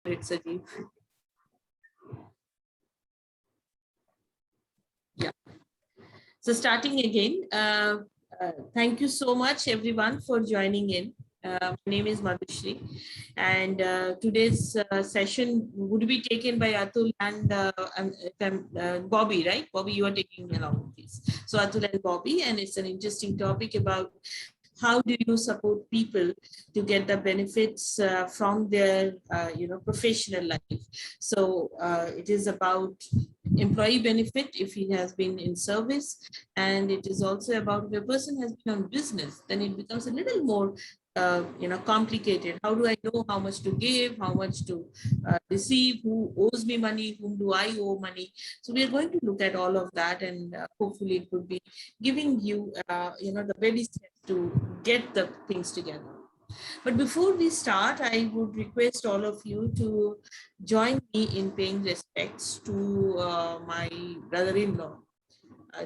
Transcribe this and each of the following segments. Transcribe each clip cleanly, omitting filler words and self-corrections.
It's Ajib. Yeah. So starting again, thank you so much everyone for joining in. My name is Madhushri, and today's session would be taken by Atul and Bobby, right? Bobby, you are taking along with this. So Atul and Bobby, and it's an interesting topic about how do you support people to get the benefits from their professional life. So it is about employee benefit if he has been in service, and it is also about if a person has been on business, then it becomes a little more complicated. How do I know how much to give, how much to receive, who owes me money, whom do I owe money? So we are going to look at all of that, and hopefully it would be giving you the baby steps to get the things together. But before we start, I would request all of you to join me in paying respects to my brother-in-law,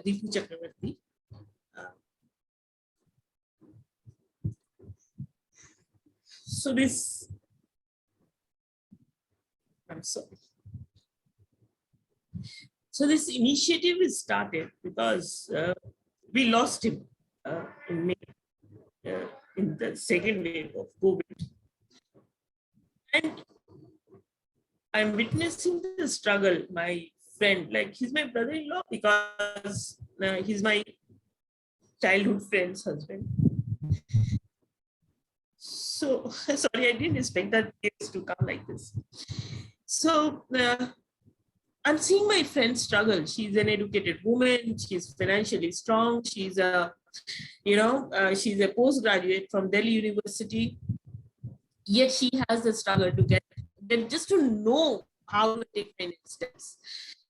Deepu Chakravarti. So this, I'm sorry. So this initiative is started because we lost him in May, in the second wave of COVID. And I'm witnessing the struggle. My friend, like he's my brother-in-law because he's my childhood friend's husband. So sorry, I didn't expect that case to come like this. So I'm seeing my friend struggle. She's an educated woman. She's financially strong. She's she's a postgraduate from Delhi University. Yet she has the struggle to get just to know how to take my next steps.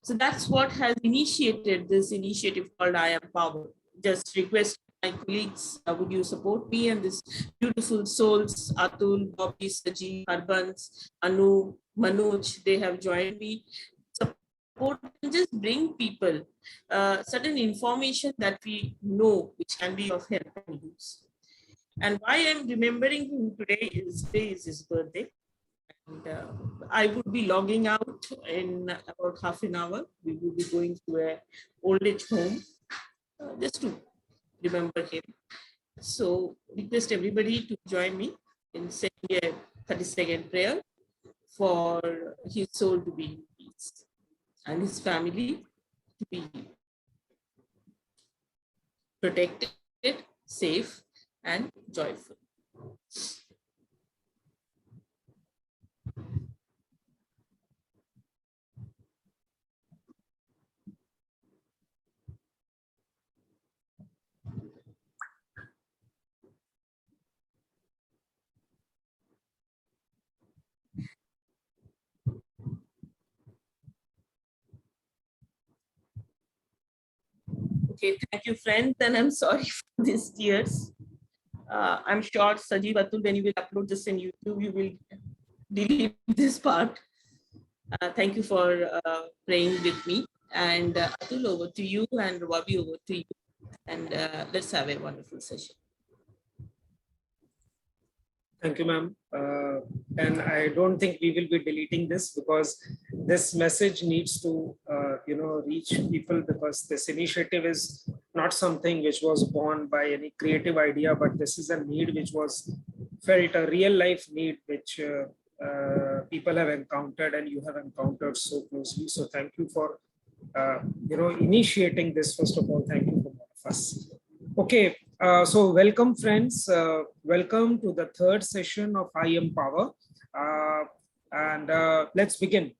So that's what has initiated this initiative called I Am Power. Just request my colleagues, would you support me and this beautiful souls, Atul, Bobby, Saji, Harbans, Anu, Manoj, they have joined me. Support and just bring people certain information that we know which can be of help and use. And why I'm remembering him today is his birthday. And I would be logging out in about half an hour. We will be going to a old age home just to remember him. So request everybody to join me in saying a 30-second prayer for his soul to be in peace and his family to be protected, safe, and joyful. Okay, thank you, friends, and I'm sorry for these tears. I'm sure, Sajeev, Atul, when you will upload this in YouTube, you will delete this part. Thank you for praying with me. And Atul, over to you, and Wabi, over to you. And let's have a wonderful session. Thank you, ma'am. And I don't think we will be deleting this because this message needs to, reach people, because this initiative is not something which was born by any creative idea, but this is a need which was felt, a real life need which people have encountered and you have encountered so closely. So thank you for, initiating this. First of all, thank you from all of us. Okay, so welcome friends, welcome to the third session of I Am Power, and let's begin.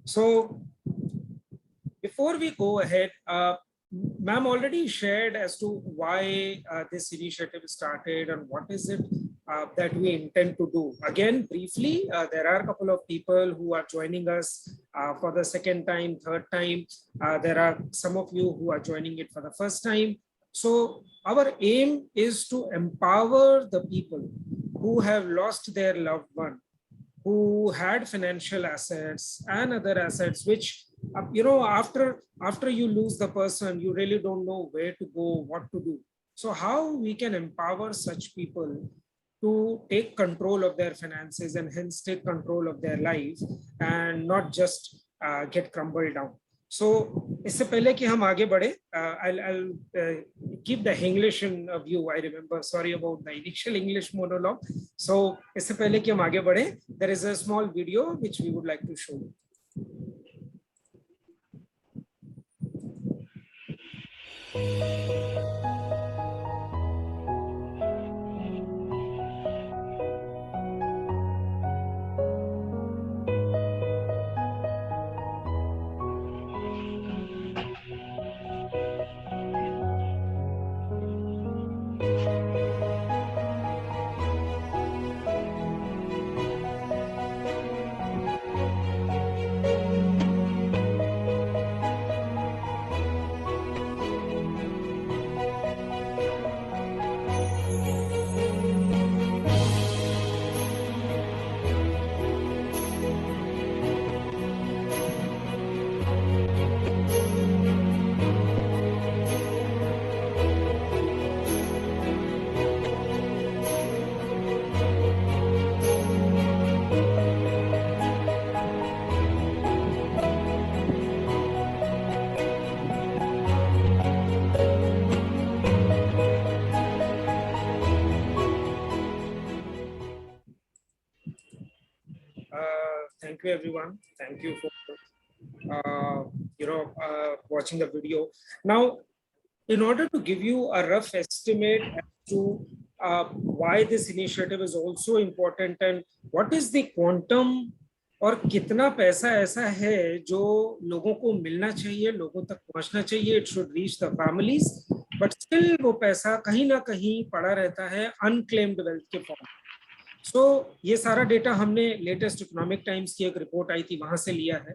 So before we go ahead, ma'am already shared as to why this initiative started and what is it that we intend to do. Again, briefly, there are a couple of people who are joining us for the second time, third time. There are some of you who are joining it for the first time. So our aim is to empower the people who have lost their loved one, who had financial assets and other assets, which, after you lose the person, you really don't know where to go, what to do. So how we can empower such people to take control of their finances and hence take control of their life and not just get crumbled down. So इससे पहले कि हम आगे बढ़े, I'll keep the English in view. I remember, sorry about the initial English monologue. So इससे पहले कि हम आगे बढ़े, there is a small video which we would like to show you. Thank you everyone. Thank you for watching the video. Now, in order to give you a rough estimate as to why this initiative is also important and what is the quantum और कितना पैसा ऐसा है जो लोगों को मिलना चाहिए, लोगों तक पहुंचना चाहिए, it should reach the families, but still वो पैसा कहीं ना कहीं पड़ा रहता है unclaimed wealth के फॉर्म. So ये सारा डेटा हमने लेटेस्ट इकोनॉमिक टाइम्स की एक रिपोर्ट आई थी वहां से लिया है.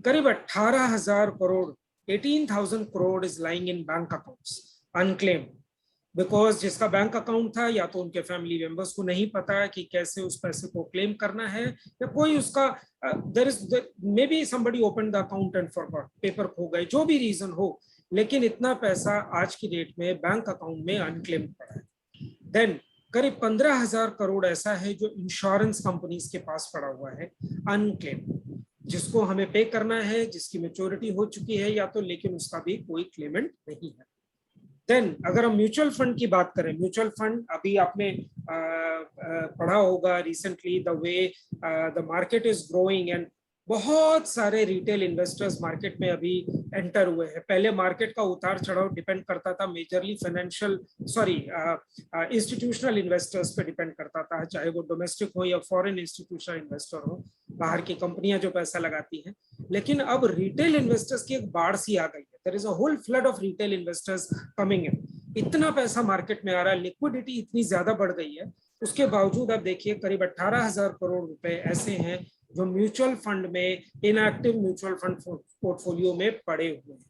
करीब 18,000 crore 18,000 crore is lying in bank accounts unclaimed, because जिसका बैंक अकाउंट था या तो उनके फैमिली मेंबर्स को नहीं पता कि कैसे उस पैसे को क्लेम करना है, या कोई उसका there is may be somebody open the account and forgot, paper खो गए, जो भी रीजन हो, लेकिन इतना पैसा आज की डेट में बैंक अकाउंट में अनक्लेम्ड पड़ा है. देन करीब 15,000 करोड़ ऐसा है जो इंश्योरेंस कंपनीज के पास पड़ा हुआ है अनक्लेम्ड, जिसको हमें पे करना है, जिसकी मैच्योरिटी हो चुकी है या तो, लेकिन उसका भी कोई क्लेमेंट नहीं है. देन अगर हम म्यूचुअल फंड की बात करें, म्यूचुअल फंड अभी आपने पढ़ा होगा recently the way the market is growing and बहुत सारे रिटेल इन्वेस्टर्स मार्केट में अभी एंटर हुए हैं. पहले मार्केट का उतार चढ़ाव डिपेंड करता था मेजरली इंस्टीट्यूशनल इन्वेस्टर्स पे डिपेंड करता था, चाहे वो डोमेस्टिक हो या फॉरेन इंस्टीट्यूशनल इन्वेस्टर हो, बाहर की कंपनियां जो पैसा लगाती हैं. लेकिन अब रिटेल इन्वेस्टर्स की एक बाढ़ सी आ गई है. There is a whole flood of retail investors coming in. इतना पैसा मार्केट में आ रहा है, लिक्विडिटी इतनी ज्यादा बढ़ गई है, उसके बावजूद आप देखिए करीब 18,000 करोड़ रुपए ऐसे हैं जो म्यूचुअल फंड में, इनएक्टिव म्यूचुअल फंड पोर्टफोलियो में पड़े हुए हैं.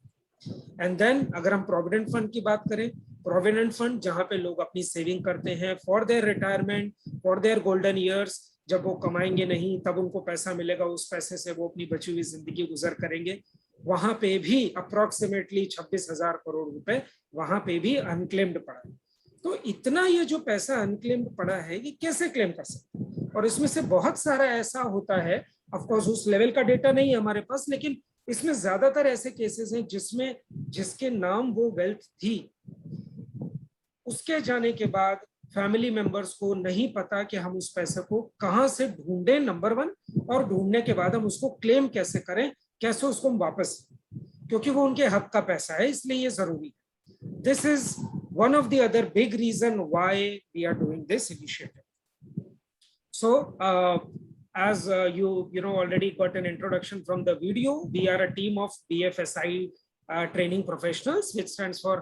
एंड देन अगर हम प्रोविडेंट फंड की बात करें, प्रोविडेंट फंड जहां पे लोग अपनी सेविंग करते हैं for their retirement, for their golden years, जब वो कमाएंगे नहीं तब उनको पैसा मिलेगा, उस पैसे से वो अपनी बची हुई जिंदगी गुजर करेंगे, वहां पे भी अप्रोक्सीमेटली 26,000 करोड़ रुपए वहां पे भी अनक्लेम्ड पड़ा है. तो इतना ये जो पैसा अनक्लेम्ड पड़ा है, ये कैसे क्लेम कर सकते हैं? और इसमें से बहुत सारा ऐसा होता है, ऑफ कोर्स उस लेवल का डेटा नहीं है हमारे पास, लेकिन इसमें ज्यादातर ऐसे केसेस हैं जिसमें जिसके नाम वो वेल्थ थी, उसके जाने के बाद फैमिली मेंबर्स को नहीं पता कि हम उस पैसे को कहां से ढूंढें, नंबर 1, और ढूंढने के बाद हम उसको क्लेम कैसे करें, कैसे उसको हम वापस, क्योंकि वो उनके हक का पैसा है, इसलिए ये जरूरी है. This is one of the other big reason why we are doing this initiative. So as you know already got an introduction from the video, we are a team of BFSI training professionals, which stands for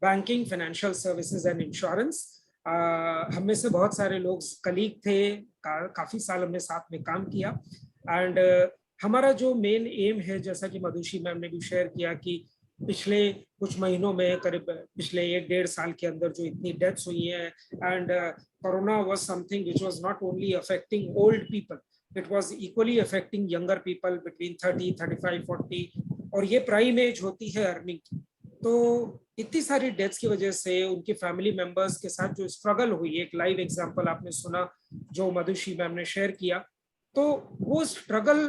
banking, financial services and insurance. हम में से बहुत सारे लोग colleague थे, काफी साल हमने साथ में काम किया, एंड हमारा जो मेन एम है, जैसा कि मधुशी मैम ने भी शेयर किया, कि पिछले कुछ महीनों में, करीब पिछले 1-1.5 साल के अंदर जो इतनी डेथ्स हुई हैं, and corona was something which was not only affecting old people, it was equally affecting younger people between 30, 35, 40, और ये प्राइम एज होती है अर्निंग की. तो इतनी सारी डेथ्स की वजह से उनके फैमिली मेंबर्स के साथ जो स्ट्रगल हुई, एक लाइव एग्जांपल आपने सुना जो मधुश्री मैम ने शेयर किया, तो वो स्ट्रगल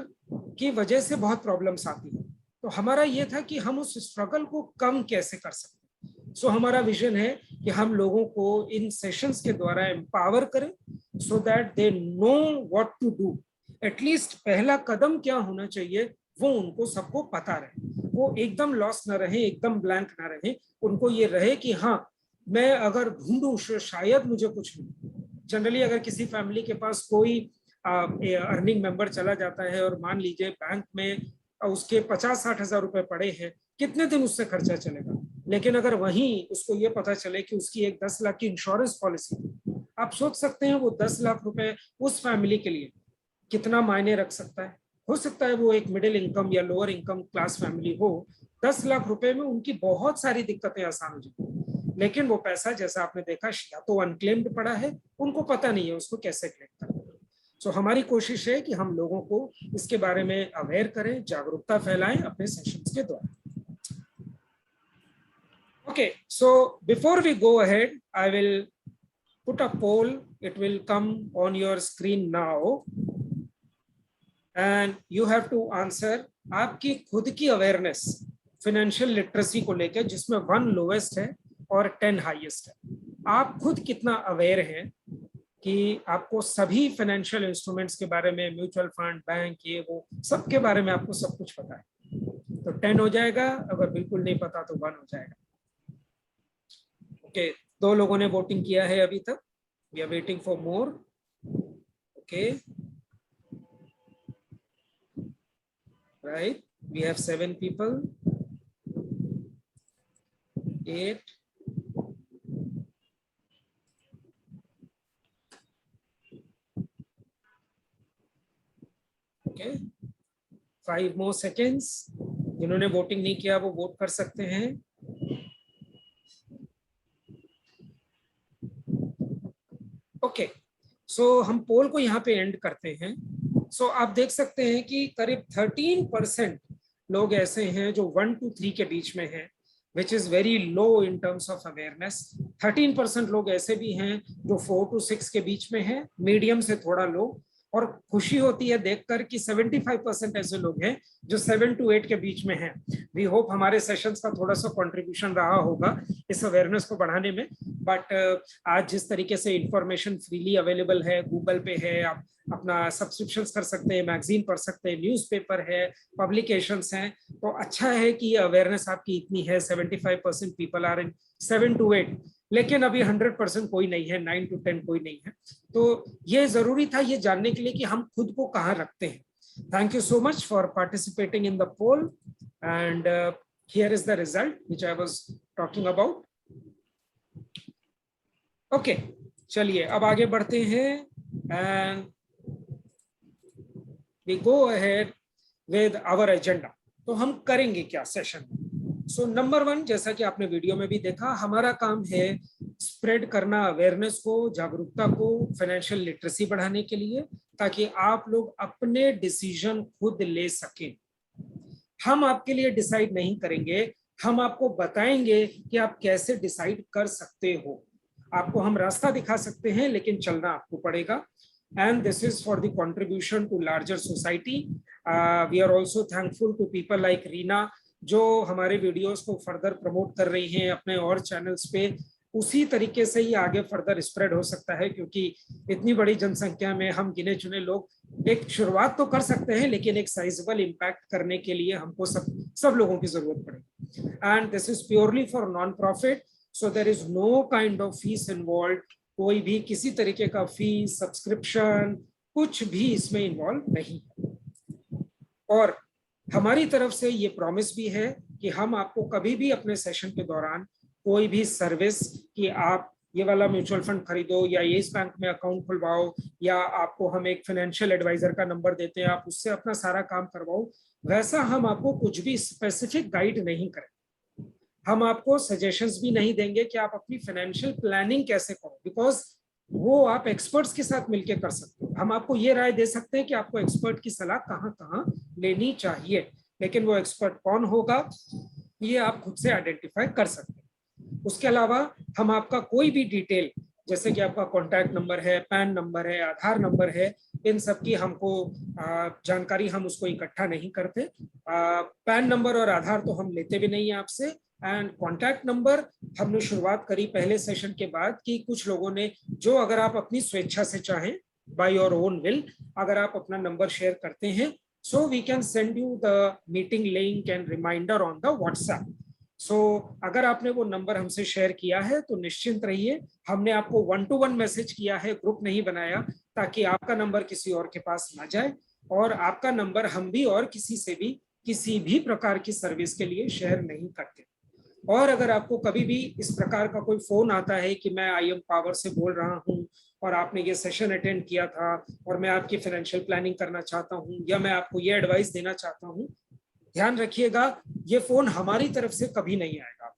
की वजह से बहुत प्रॉब्लम्स आती है। तो हमारा ये था कि हम उस स्ट्रगल को कम कैसे कर सकते हैं। सो हमारा विजन है कि हम लोगों को इन सेशंस के द्वारा एम्पावर करें so that they know what to do. At least पहला कदम क्या होना चाहिए वो उनको सबको पता रहे, वो एकदम लॉस ना रहे, एकदम ब्लैंक ना रहे, उनको ये रहे कि हाँ मैं अगर ढूंढूं शायद मुझे कुछ मिले। जनरली अगर किसी फैमिली के पास कोई अर्निंग मेंबर चला जाता है और मान लीजिए बैंक में उसके 50-60 हजार रुपए पड़े हैं, कितने दिन उससे खर्चा चलेगा। लेकिन अगर वहीं उसको ये पता चले कि उसकी एक 10 लाख की इंश्योरेंस पॉलिसी, आप सोच सकते हैं वो 10 लाख रुपए उस फैमिली के लिए कितना मायने रख सकता है। हो सकता है वो एक मिडिल इनकम या लोअर इनकम क्लास फैमिली हो, 10 लाख रुपए में उनकी बहुत सारी दिक्कतें आसान हो जाती, लेकिन वो पैसा जैसा आपने देखा या तो अनक्लेम्ड पड़ा है, उनको पता नहीं है उसको कैसे क्लेम करना। सो हमारी कोशिश है कि हम लोगों को इसके बारे में अवेयर करें, जागरूकता फैलाएं अपने सेशंस के द्वारा। Okay, so before we go ahead, I will put a poll. It will come on your screen now. And you have to answer आपकी खुद की अवेयरनेस फाइनेंशियल लिटरेसी को लेकर, जिसमें 1 लोवेस्ट है और 10 हाईएस्ट है। आप खुद कितना अवेयर हैं कि आपको सभी फाइनेंशियल इंस्ट्रूमेंट्स के बारे में, म्यूचुअल फंड, बैंक, ये वो सब के बारे में आपको सब कुछ पता है। तो 10 हो जाएगा, अगर बिल्कुल नहीं पता तो 1 हो जाएगा। ओके, 2 लोगों ने वोटिंग किया है अभी तक। We are waiting for more. Okay, right, we have 7 people, 8, okay, 5 more seconds। जिन्होंने वोटिंग नहीं किया वो वोट कर सकते हैं। ओके, सो हम पोल को यहाँ पे एंड करते हैं। सो आप देख सकते हैं कि करीब 13% लोग ऐसे हैं जो 1 to 3 के बीच में हैं, which is very low in terms of awareness. 13% लोग ऐसे भी हैं जो 4 to 6 के बीच में हैं, मीडियम से थोड़ा लो। और खुशी होती है देखकर कि 75% ऐसे लोग हैं जो 7 to 8 के बीच में हैं। वी होप हमारे सेशंस का थोड़ा सा कंट्रीब्यूशन रहा होगा इस अवेयरनेस को बढ़ाने में। बट आज जिस तरीके से इंफॉर्मेशन फ्रीली अवेलेबल है, गूगल पे है, आप अपना सब्सक्रिप्शंस कर सकते हैं, मैगजीन पढ़ सकते हैं, न्यूज़पेपर है, पब्लिकेशंस हैं, तो अच्छा है कि अवेयरनेस आपकी इतनी है। 75% पीपल आर इन 7 to 8, लेकिन अभी 100% कोई नहीं है, 9 to 10 कोई नहीं है। तो ये जरूरी था ये जानने के लिए कि हम खुद को कहाँ रखते हैं। Thank you so much for participating in the poll and here is the result which I was talking about. Okay, चलिए अब आगे बढ़ते हैं and we go ahead with our agenda. तो हम करेंगे क्या सेशन में? सो नंबर 1, जैसा कि आपने वीडियो में भी देखा, हमारा काम है स्प्रेड करना अवेयरनेस को, जागरूकता को, फाइनेंशियल लिटरेसी बढ़ाने के लिए, ताकि आप लोग अपने डिसीजन खुद ले सकें। हम आपके लिए डिसाइड नहीं करेंगे, हम आपको बताएंगे कि आप कैसे डिसाइड कर सकते हो। आपको हम रास्ता दिखा सकते हैं, लेकिन चलना आपको पड़ेगा। And this is for the contribution to larger society. We are also thankful to people like Reena, जो हमारे वीडियोस को फर्दर प्रमोट कर रही हैं अपने और चैनल्स पे। उसी तरीके से ही आगे फर्दर स्प्रेड हो सकता है, क्योंकि इतनी बड़ी जनसंख्या में हम गिने चुने लोग एक शुरुआत तो कर सकते हैं, लेकिन एक साइजेबल इम्पैक्ट करने के लिए हमको सब लोगों की जरूरत पड़ेगी। And this is purely for non profit, so there is no kind of fees involve. कोई भी किसी तरीके का फीस, सब्सक्रिप्शन, कुछ भी इसमें इन्वॉल्व नहीं है। और हमारी तरफ से ये प्रॉमिस भी है कि हम आपको कभी भी अपने सेशन के दौरान कोई भी सर्विस कि आप ये वाला म्यूचुअल फंड खरीदो या ये इस बैंक में अकाउंट खुलवाओ, या आपको हम एक फाइनेंशियल एडवाइजर का नंबर देते हैं आप उससे अपना सारा काम करवाओ, वैसा हम आपको कुछ भी स्पेसिफिक गाइड नहीं करें। हम आपको सजेशंस भी नहीं देंगे कि आप अपनी फाइनेंशियल प्लानिंग कैसे करो, बिकॉज वो आप एक्सपर्ट्स के साथ मिलकर कर सकते हो। हम आपको ये राय दे सकते हैं कि आपको एक्सपर्ट की सलाह कहाँ कहाँ लेनी चाहिए, लेकिन वो एक्सपर्ट कौन होगा ये आप खुद से आइडेंटिफाई कर सकते हैं। उसके अलावा हम आपका कोई भी डिटेल, जैसे कि आपका कॉन्टैक्ट नंबर है, पैन नंबर है, आधार नंबर है, इन सब की हमको जानकारी, हम उसको इकट्ठा नहीं करते। पैन नंबर और आधार तो हम लेते भी नहीं है आपसे। एंड कॉन्टैक्ट नंबर हमने शुरुआत करी पहले सेशन के बाद कि कुछ लोगों ने, जो अगर आप अपनी स्वेच्छा से चाहें, बाय योर ओन विल, अगर आप अपना नंबर शेयर करते हैं, so we can send you the meeting link and reminder on the WhatsApp. So अगर आपने वो नंबर हमसे शेयर किया है तो निश्चिंत रहिए, हमने आपको 1-to-1 मैसेज किया है, ग्रुप नहीं बनाया, ताकि आपका नंबर किसी और के पास ना जाए, और आपका नंबर हम भी और किसी से भी किसी भी प्रकार की सर्विस के लिए शेयर नहीं करते। और अगर आपको कभी भी इस प्रकार का कोई फोन आता है कि मैं IM पावर से बोल रहा हूं और आपने ये सेशन अटेंड किया था और मैं आपकी फाइनेंशियल प्लानिंग करना चाहता हूं या मैं आपको ये एडवाइस देना चाहता हूं, ध्यान रखिएगा, ये फोन हमारी तरफ से कभी नहीं आएगा।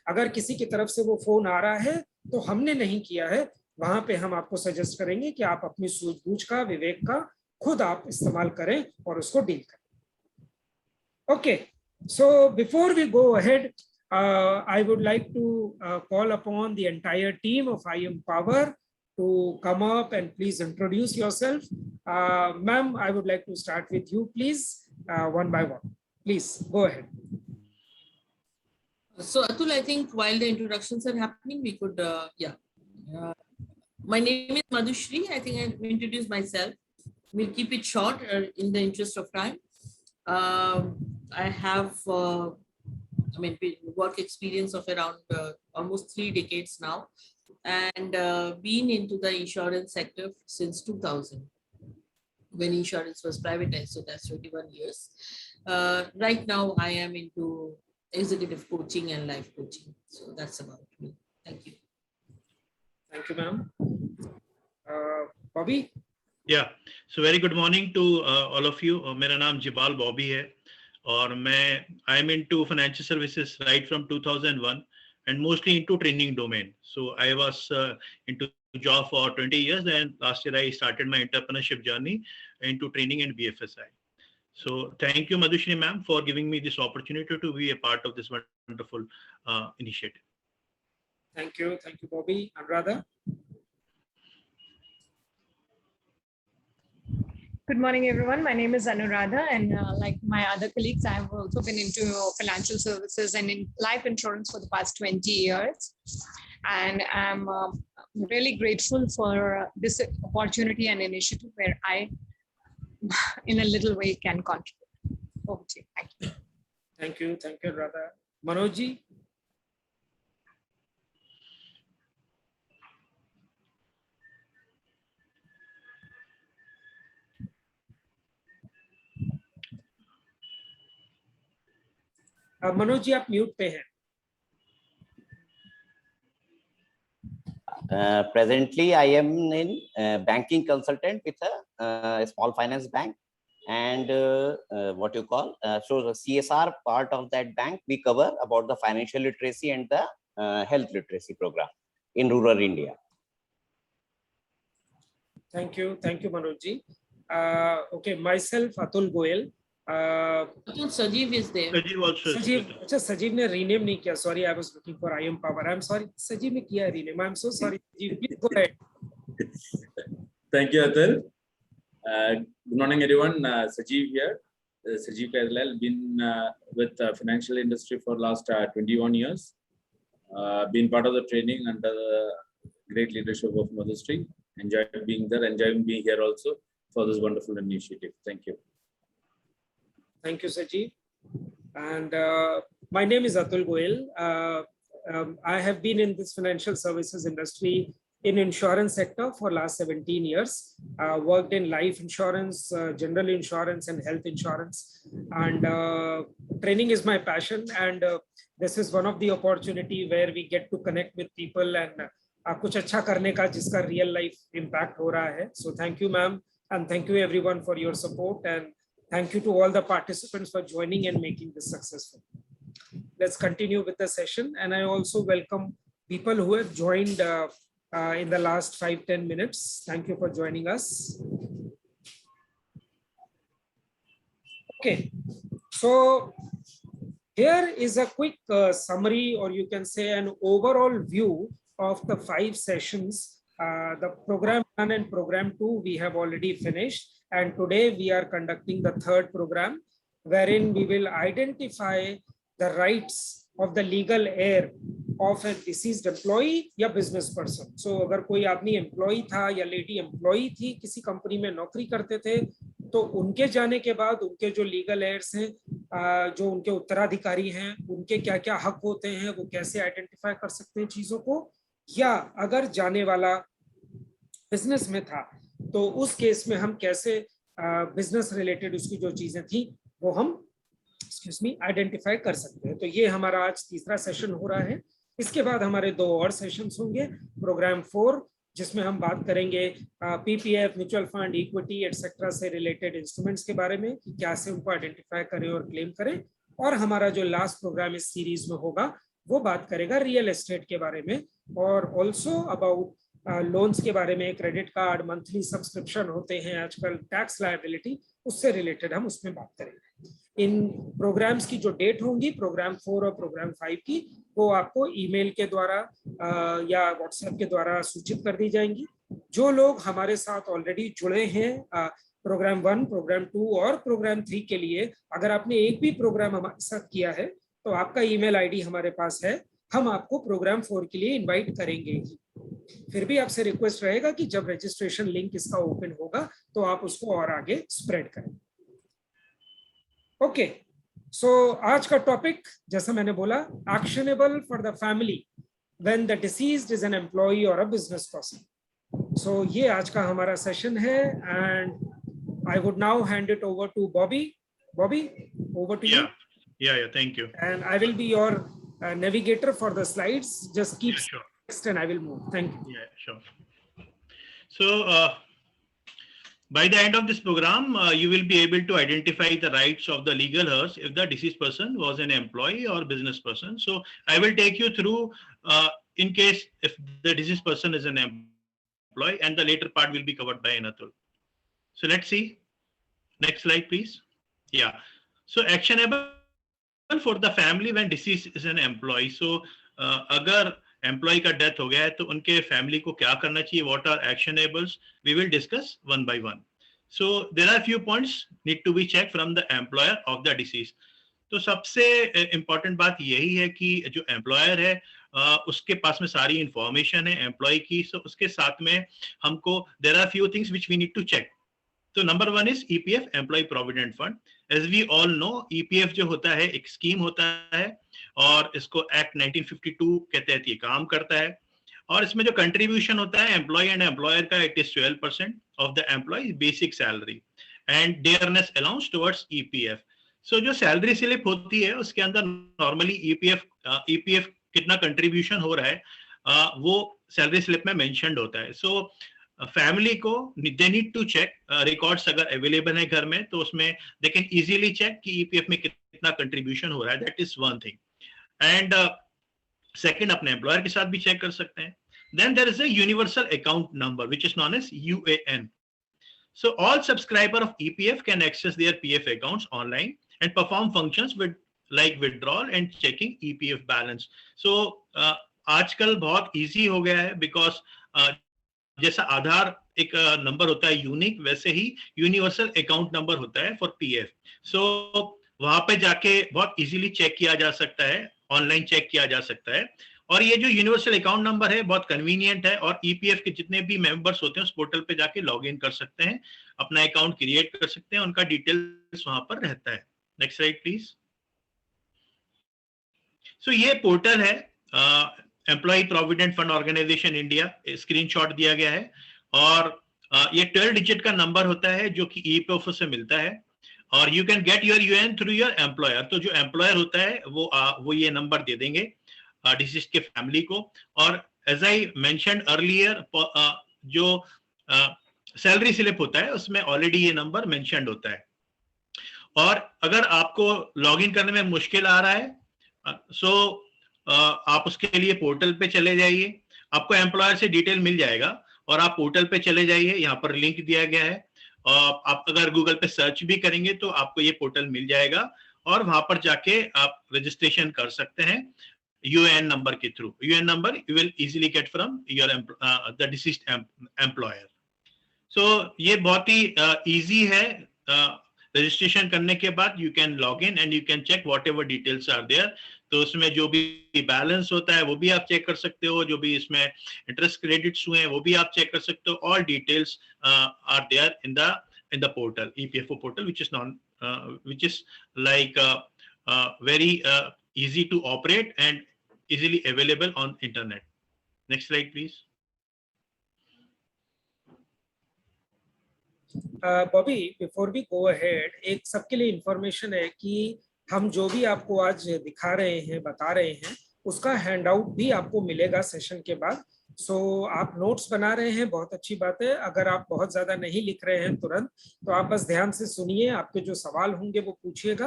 अगर किसी की तरफ से वो फोन आ रहा है तो हमने नहीं किया है, वहां पे हम आपको सजेस्ट करेंगे कि आप अपनी सूझबूझ का, विवेक का खुद आप इस्तेमाल करें और उसको डील करें। Okay, so before we go ahead, I would like to call upon the entire team of IM Power to come up and please introduce yourself. Ma'am, I would like to start with you, please, one by one. Please go ahead. So Atul, I think while the introductions are happening, we could, my name is Madhushri. I think I've introduced myself. We'll keep it short in the interest of time. I have, work experience of around almost 3 decades now, and been into the insurance sector since 2000, when insurance was privatized. So that's 21 years. Right now, I am into executive coaching and life coaching. So that's about me. Thank you. Thank you, ma'am. Bobby? Yeah, so very good morning to all of you. मेरा नाम जिबाल बॉबी है और I am into financial services right from 2001 and mostly into training domain. So I was into job for 20 years, and last year I started my entrepreneurship journey into training and BFSI. So thank you, Madhushri ma'am, for giving me this opportunity to be a part of this wonderful initiative. Thank you, Bobby. Anuradha? Good morning, everyone. My name is Anuradha, and like my other colleagues, I have also been into financial services and in life insurance for the past 20 years. And I'm really grateful for this opportunity and initiative where I, in a little way, can contribute. Over to you. Thank you. Thank you, Radha. Manojji? Manoj ji, आप mute पे हैं। Presently, I am in banking consultant with a small finance bank, and what you call so the CSR part of that bank, we cover about the financial literacy and the health literacy program in rural India. Thank you, Manoj ji. Okay, myself Atul Goyal. Atul, Sajeev is there. Sajeev also. अच्छा, सजीव ने rename नहीं किया. Sorry, I was looking for IM Power. I'm sorry. सजीव ने किया rename. I'm so sorry. Sajeev, please go ahead. Thank you, Atul. Good morning, everyone. Sajeev here. Sajeev Kailal, been with the financial industry for last 21 years. Been part of the training under the great leadership of Madhushri. Enjoyed being there. Enjoying being here also for this wonderful initiative. Thank you. Thank you, Sajeev. And my name is Atul Goyal. I have been in this financial services industry in insurance sector for last 17 years. Worked in life insurance, general insurance, and health insurance. And training is my passion. And this is one of the opportunity where we get to connect with people and कुछ अच्छा करने का जिसका real life impact हो रहा है. So thank you, ma'am, and thank you everyone for your support, and thank you to all the participants for joining and making this successful. Let's continue with the session, and I also welcome people who have joined in the last 5-10 minutes. Thank you for joining us. Okay, so Here is a quick summary, or you can say an overall view of the 5 sessions. The program 1 and program 2 we have already finished, and today we are conducting the third program, wherein we will identify the rights of the legal heir of a deceased employee या business person. So अगर कोई आदमी employee था या lady employee थी, किसी company में नौकरी करते थे, तो उनके जाने के बाद उनके जो लीगल एयर्स हैं, जो उनके उत्तराधिकारी हैं, उनके क्या क्या हक होते हैं, वो कैसे आइडेंटिफाई कर सकते हैं चीजों को, या अगर जाने वाला बिजनेस में था तो उस केस में हम कैसे बिजनेस रिलेटेड उसकी जो चीजें थी वो हम आइडेंटिफाई कर सकते हैं. तो ये हमारा आज तीसरा सेशन हो रहा है. इसके बाद हमारे 2 और सेशंस होंगे. प्रोग्राम 4 जिसमें हम बात करेंगे PPF, mutual fund, equity etcetera से रिलेटेड इंस्ट्रूमेंट्स के बारे में, कि कैसे उनको आइडेंटिफाई करें और क्लेम करें. और हमारा जो लास्ट प्रोग्राम इस सीरीज में होगा वो बात करेगा रियल एस्टेट के बारे में, और ऑल्सो अबाउट लोन्स के बारे में. क्रेडिट कार्ड, मंथली सब्सक्रिप्शन होते हैं आजकल, टैक्स लायबिलिटी, उससे रिलेटेड हम उसमें बात करेंगे. इन प्रोग्राम्स की जो डेट होंगी प्रोग्राम 4 और प्रोग्राम 5 की, वो आपको ईमेल के द्वारा या व्हाट्सएप के द्वारा सूचित कर दी जाएंगी. जो लोग हमारे साथ ऑलरेडी जुड़े हैं प्रोग्राम 1, प्रोग्राम 2 और प्रोग्राम 3 के लिए, अगर आपने एक भी प्रोग्राम हमारे साथ किया है तो आपका ईमेल आईडी हमारे पास है. हम आपको प्रोग्राम 4 के लिए इनवाइट करेंगे ही. फिर भी आपसे रिक्वेस्ट रहेगा कि जब रजिस्ट्रेशन लिंक इसका ओपन होगा तो आप उसको और आगे स्प्रेड करें. ओके, सो आज का टॉपिक जैसा मैंने बोला, actionable for the family when the deceased is an employee और अ बिजनेस पर्सन. सो ये आज का हमारा सेशन है, and I would now hand it over to Bobby. Bobby, over to you. Yeah, thank you. And I will be your navigator for the slides. Just keep sure. next and I will move. Thank you. Yeah, sure. So by the end of this program, you will be able to identify the rights of the legal heirs if the deceased person was an employee or business person. So I will take you through in case if the deceased person is an employee, and the later part will be covered by Atul. So let's see. Next slide, please. Yeah. So actionable for the family when deceased is an employee. So अगर employ का death हो गया है तो उनके family को क्या करना चाहिए, what are actionables, we will discuss one by one. So there are few points need to be check from the employer of the deceased. तो सबसे इंपॉर्टेंट बात यही है कि जो एम्प्लॉयर है उसके पास में सारी इंफॉर्मेशन है एम्प्लॉय की. सो उसके साथ में हमको there are few things which we need to check. तो number 1 is EPF, employ provident fund. As we all know, EPF जो होता है एक स्कीम होता है और इसको एक्ट 1952 के तहत ये काम करता है. और इसमें जो कंट्रीब्यूशन होता है एम्प्लॉय एंड एम्प्लॉयर का, it is 12% of the employ basic salary and dearness allowance towards EPF. So जो सैलरी स्लिप होती है उसके अंदर नॉर्मली ईपीएफ कितना कंट्रीब्यूशन हो रहा है वो सैलरी स्लिप में मेंशन्ड होता है. सो फैमिली को they need to check records अगर अवेलेबल है घर में तो उसमें दे कैन इजीली चेक कि ईपीएफ में कितना कंट्रीब्यूशन हो रहा है. That is one thing. And second, अपने एम्प्लॉयर के साथ भी चेक कर सकते हैं. Then there is a universal account number which is known as UAN. So all subscriber of EPF can access their PF accounts online and perform functions with like withdrawal and checking EPF balance. So आजकल बहुत easy हो गया है because जैसा आधार एक number होता है unique, वैसे ही यूनिवर्सल अकाउंट नंबर होता है फॉर पीएफ. सो वहां पे जाके बहुत इजीली चेक किया जा सकता है, ऑनलाइन चेक किया जा सकता है. और ये जो यूनिवर्सल अकाउंट नंबर है बहुत कन्वीनियंट है, और ईपीएफ के जितने भी मेंबर्स होते हैं उस पोर्टल पे जाके लॉग इन कर सकते हैं, अपना अकाउंट क्रिएट कर सकते हैं, उनका डिटेल्स वहां पर रहता है. Next slide please. सो ये पोर्टल है employ provident fund organisation India, screenshot दिया गया है. और ये 12 डिजिट का नंबर होता है जो कि ईपीएफ से मिलता है. और you can get your UN through your employer. तो जो एम्प्लॉयर होता है वो ये नंबर दे देंगे डिसीज के फैमिली को. और एज आई मेंशन्ड अर्लियर, जो सैलरी स्लिप होता है उसमें ऑलरेडी ये नंबर मेंशन्ड होता है. और अगर आपको लॉगिन करने में मुश्किल आ रहा है सो आप उसके लिए पोर्टल पे चले जाइए, आपको एम्प्लॉयर से डिटेल मिल जाएगा. और आप पोर्टल पे चले जाइए, यहाँ पर लिंक दिया गया है. आप अगर गूगल पे सर्च भी करेंगे तो आपको ये पोर्टल मिल जाएगा. और वहां पर जाके आप रजिस्ट्रेशन कर सकते हैं यूएएन नंबर के through. UAN number you will easily get from your the deceased employer. So ये बहुत ही इजी है. रजिस्ट्रेशन करने के बाद you can log in and you can check whatever details are there. तो उसमें जो भी बैलेंस होता है वो भी आप चेक कर सकते हो, जो भी इसमें इंटरेस्ट क्रेडिट्स हुए हैं वो भी आप चेक कर सकते हो. All details are there in the portal, EPFO portal, which is like very easy to operate and easily available on internet. Next slide please. Bobby, before we go ahead, एक सबके लिए इंफॉर्मेशन है कि हम जो भी आपको आज दिखा रहे हैं, बता रहे हैं, उसका हैंडआउट भी आपको मिलेगा सेशन के बाद. सो आप नोट्स बना रहे हैं, बहुत अच्छी बात है. अगर आप बहुत ज्यादा नहीं लिख रहे हैं तुरंत, तो आप बस ध्यान से सुनिए, आपके जो सवाल होंगे वो पूछिएगा.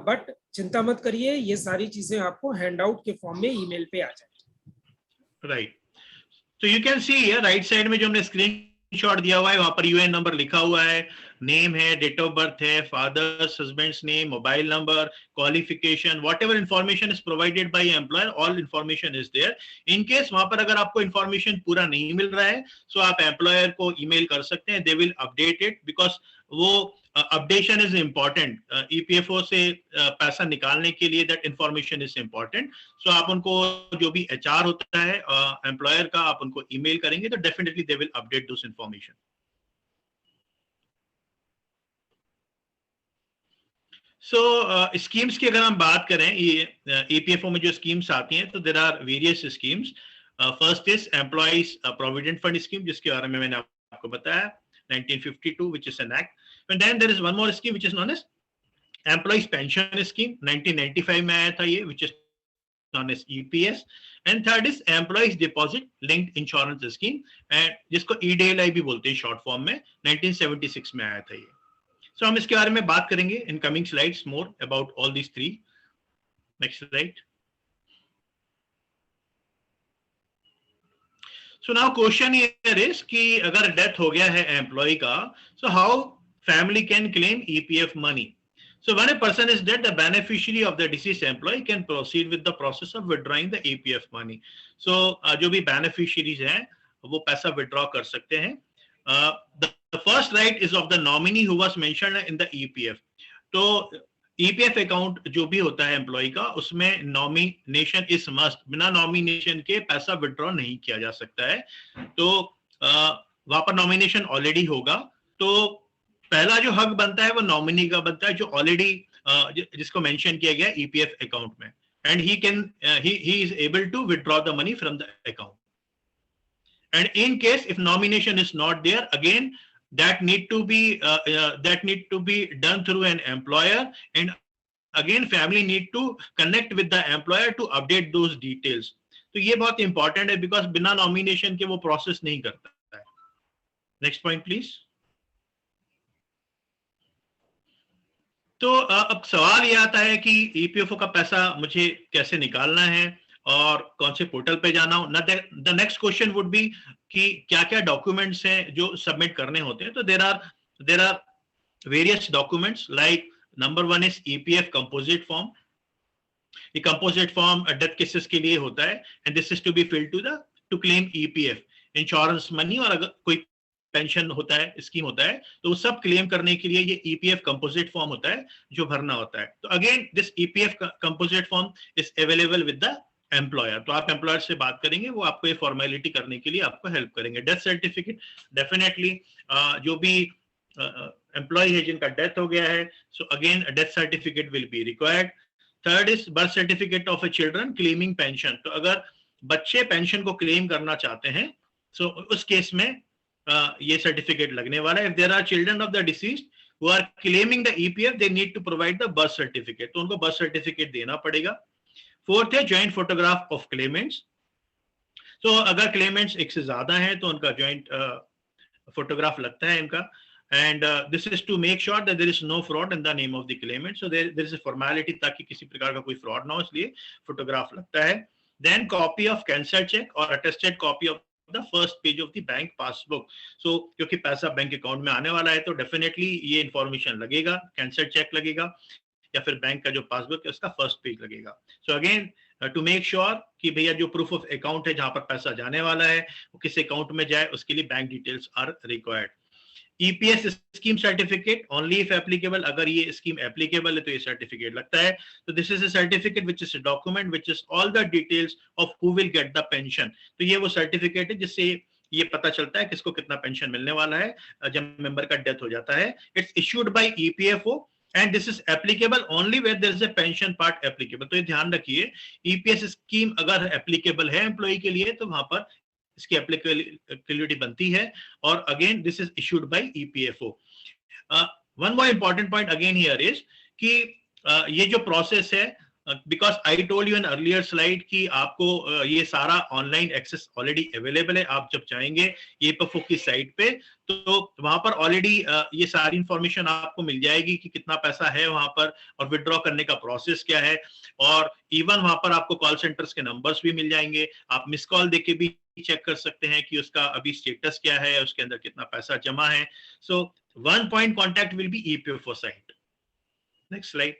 बट चिंता मत करिए, ये सारी चीजें आपको हैंडआउट के फॉर्म में ईमेल पे आ जाएंगी. राइट. तो you can see here right side में जो हमने स्क्रीन शॉट दिया हुआ है, वहां पर यूएन नंबर लिखा हुआ है, नेम है, डेट ऑफ बर्थ है, father's husband's name, mobile number, qualification, whatever information is provided by employer, all information is there. In case वहां पर अगर आपको इंफॉर्मेशन पूरा नहीं मिल रहा है, सो आप एम्प्लॉयर को ईमेल कर सकते हैं. They will update it, because वो अपडेशन इज इम्पॉर्टेंट. ईपीएफओ से पैसा निकालने के लिए दैट इंफॉर्मेशन इज इम्पॉर्टेंट. सो आप उनको, जो भी एचआर होता है एम्प्लॉयर का, आप उनको ईमेल करेंगे तो definitely they will update those information. So schemes की अगर हम बात करें, ये ईपीएफओ में जो स्कीम्स आती हैं, तो there are various schemes. First is employees provident fund scheme, जिसके बारे में मैंने आपको बताया, 1952, which is an act. And then there is one more scheme which is known as employees pension scheme, 1995 में आया था ये, which is known as EPS. And third is employees deposit linked insurance scheme, and जिसको EDLI भी बोलते हैं short form में, 1976 में आया था ये. So हम इसके बारे में बात करेंगे in coming slides more about all these three. Next slide. So now question here is कि अगर डेथ हो गया है एम्प्लॉय का, so how family can claim EPF money? So when a person is dead, the beneficiary of the deceased employee can proceed with the process of withdrawing the EPF money. So जो भी beneficiaries हैं वो पैसा withdraw कर सकते हैं. The first right is of the nominee who was mentioned in the EPF. तो EPF account जो भी होता है एम्प्लॉय का, उसमें नॉमिनेशन इज मस्ट. बिना नॉमिनेशन के पैसा विड्रॉ नहीं किया जा सकता है. तो वहां पर नॉमिनेशन ऑलरेडी होगा, तो पहला जो हक बनता है वो नॉमिनी का बनता है, जो ऑलरेडी जिसको मेंशन किया गया ईपीएफ अकाउंट में, and he is able to withdraw the money from the account. And in case if nomination is not there, again that need to be done through an employer, and again family need to connect with the employer to update those details. तो ये बहुत important है, because बिना nomination के वो process नहीं करता है. Next point please. तो अब सवाल ये आता है कि ईपीएफओ का पैसा मुझे कैसे निकालना है और कौन से पोर्टल पे जाना हो. The next question would be कि क्या क्या डॉक्यूमेंट्स हैं जो सबमिट करने होते हैं. तो there are various documents, like number 1 is EPF composite form. ये कंपोजिट फॉर्म डेथ केसेस के लिए होता है, and this is to be filled to claim EPF insurance money, और अगर कोई पेंशन होता है, स्कीम होता है, तो वो सब क्लेम करने के लिए ये ईपीएफ कंपोजिट फॉर्म होता है जो भरना होता है. तो again this EPF composite form is available with the employer. तो आप एम्प्लॉयर से बात करेंगे, वो आपको ये फॉर्मेलिटी करने के लिए आपको हेल्प करेंगे. डेथ सर्टिफिकेट डेफिनेटली जो भी एम्प्लॉय है जिनका डेथ हो गया है, so again death certificate will be required. Third is birth certificate of a children claiming pension. तो अगर बच्चे पेंशन को क्लेम करना चाहते हैं, सो उस केस में ये सर्टिफिकेट लगने वाला है. If there are children of the deceased who are claiming the EPF, they need to provide the birth certificate. तो उनको बर्थ सर्टिफिकेट देना पड़ेगा. फोर्थ है ज्वाइंट फोटोग्राफ ऑफ क्लेमेंट्स. तो अगर क्लेमेंट्स एक से ज्यादा हैं तो उनका ज्वाइंट फोटोग्राफ लगता है इनका, and this is to make sure that there is no fraud in the name of the claimant. So there is a formality, ताकि किसी प्रकार का कोई फ्रॉड ना हो, इसलिए फोटोग्राफ लगता है. Then copy of cancelled cheque और attested copy of the first page of the bank passbook. So क्योंकि पैसा बैंक अकाउंट में आने वाला है, तो डेफिनेटली ये इंफॉर्मेशन लगेगा. कैंसल्ड चेक लगेगा, या फिर बैंक का जो पासबुक है उसका फर्स्ट पेज लगेगा. So again to make sure कि भैया जो प्रूफ ऑफ अकाउंट है जहां पर पैसा जाने वाला है वो किस अकाउंट में जाए, उसके लिए bank details are required. EPS scheme certificate only if applicable, अगर ये स्कीम एप्लीकेबल है तो ये सर्टिफिकेट लगता है. तो this is a certificate which is a document which is all the details of who will get the pension. तो ये वो सर्टिफिकेट है जिससे ये पता चलता है किसको कितना पेंशन मिलने वाला है जब मेंबर का डेथ हो जाता है. It's issued by EPFO and this is applicable only where there is a pension part applicable. तो ये ध्यान रखिए, EPS स्कीम अगर एप्लीकेबल है एम्प्लॉय के लिए तो वहां पर इसकी एप्लीकेबिलिटी बनती है. और again this is issued by EPFO. One more important point again here is कि ये जो प्रोसेस है, because I told you in earlier slide कि आपको ये सारा ऑनलाइन एक्सेस ऑलरेडी अवेलेबल है. आप जब चाहेंगे EPFO की साइट पे तो वहां पर ऑलरेडी ये सारी इंफॉर्मेशन आपको मिल जाएगी कि कितना पैसा है वहां पर और विड्रॉ करने का प्रोसेस क्या है. और इवन वहां पर आपको कॉल सेंटर्स के नंबर्स भी मिल जाएंगे. आप मिस कॉल देके भी चेक कर सकते हैं कि उसका अभी स्टेटस क्या है, उसके अंदर कितना पैसा जमा है. So one point contact will be EPFO site. Next slide.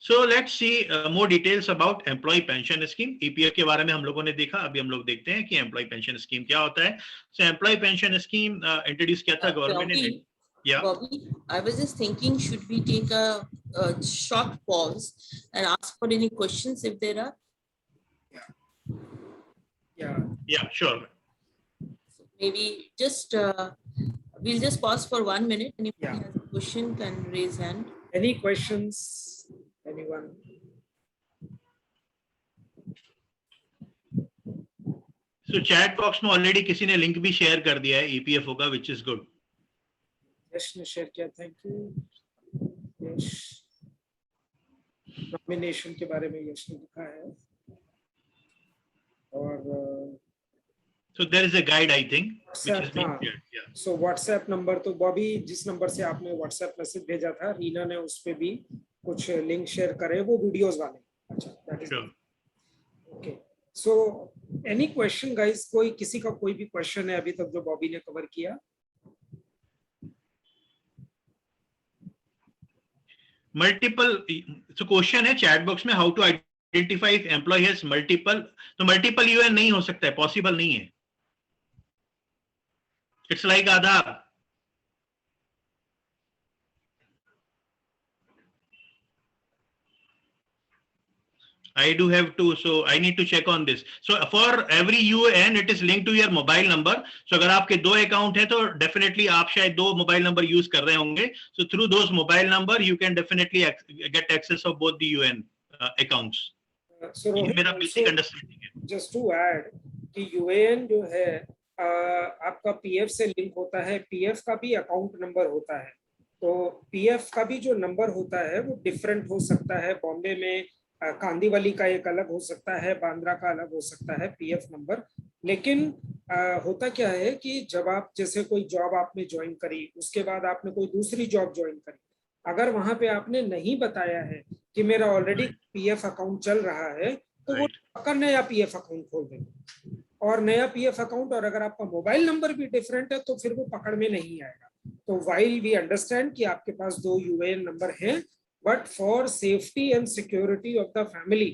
So let's see more details about employee pension scheme. EPF के बारे में हम लोगों ने देखा, अभी हम लोग देखते हैं कि employee pension scheme क्या होता है. So employee pension scheme introduce किया था गवर्नमेंट ने. Yeah. Bobby, I was just thinking, should we take a short pause and ask for any questions if there are? Yeah, sure. Maybe just we'll just pause for 1 minute. Anybody Yeah. has a question can raise hand. Any questions? Anyone? So chat box में already किसी ने link भी share कर दिया है EPFO का, which is good. यश ने share किया, थैंक यू यश. नॉमिनेशन के बारे में यश ने लिखा है. और So there is a guide, I think, which is being हाँ. shared. Yeah. So WhatsApp number तो बॉबी जिस नंबर से आपने व्हाट्सएप मैसेज भेजा था, रीना ने उस पे भी कुछ लिंक शेयर करे, वो वीडियोस वाले. अच्छा, that is Sure. Okay. So any question guys, कोई किसी का कोई भी क्वेश्चन है अभी तक जो बॉबी ने कवर किया? मल्टीपल. तो क्वेश्चन है चैट बॉक्स में, how to identify if employ has multiple. तो मल्टीपल यूएन नहीं हो सकता है, पॉसिबल नहीं है. It's like Aadhaar. I do have to, so I need to check on this. So for every UAN, it is linked to your mobile number. So अगर आपके दो अकाउंट है तो डेफिनेटली आप शायद दो मोबाइल नंबर यूज कर रहे होंगे. So through those mobile number, you can definitely get access of both the UN accounts. So ये मेरा बेसिक अंडरस्टैंडिंग है. जस्ट टू ऐड कि यूएएन जो है आपका पीएफ से लिंक होता है. पीएफ का भी अकाउंट नंबर होता है. तो पीएफ का भी जो नंबर होता है वो डिफरेंट हो सकता है. बॉम्बे में कांदीवली का एक अलग हो सकता है, बांद्रा का अलग हो सकता है पीएफ नंबर. लेकिन होता क्या है कि जब आप जैसे कोई जॉब आपने ज्वाइन करी, उसके बाद आपने कोई दूसरी जॉब ज्वाइन करी, अगर वहां पे आपने नहीं बताया है कि मेरा ऑलरेडी पीएफ अकाउंट चल रहा है, तो वो पक्का नया पीएफ अकाउंट खोल देंगे. और नया पीएफ अकाउंट, और अगर आपका मोबाइल नंबर भी डिफरेंट है तो फिर वो पकड़ में नहीं आएगा. तो वाइल वी अंडरस्टैंड कि आपके पास दो यूएएन नंबर हैं, but for safety and security of the family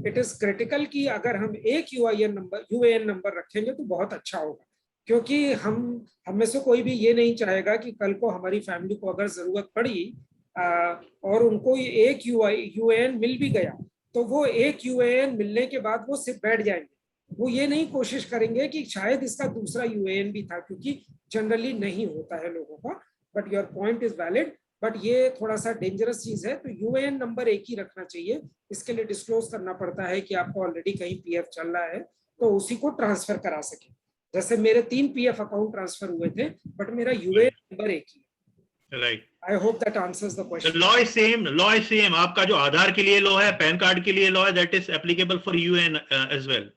it is critical कि अगर हम एक यूएएन नंबर रखेंगे तो बहुत अच्छा होगा. क्योंकि हम में से कोई भी ये नहीं चाहेगा कि कल को हमारी फैमिली को अगर जरूरत पड़ी और उनको एक यूएएन मिल भी गया, तो वो एक यूएएन मिलने के बाद वो सिर्फ बैठ जाएंगे. वो ये नहीं कोशिश करेंगे कि शायद इसका दूसरा यूएएन भी था, क्योंकि जनरली नहीं होता है लोगों का. But your point is valid, but ये थोड़ा सा डेंजरस चीज है. तो यूएएन नंबर एक ही रखना चाहिए. इसके लिए डिस्क्लोज करना पड़ता है कि आपको ऑलरेडी कहीं पीएफ चल रहा है तो उसी को ट्रांसफर करा सके. जैसे मेरे 3 पीएफ अकाउंट ट्रांसफर हुए थे, बट मेरा यूएएन नंबर एक ही है. Right. I hope that answers the question. Law is same. Law is same. आपका जो आधार के लिए लॉ है, पैन कार्ड के लिए लॉ है, that is applicable for UAN as well.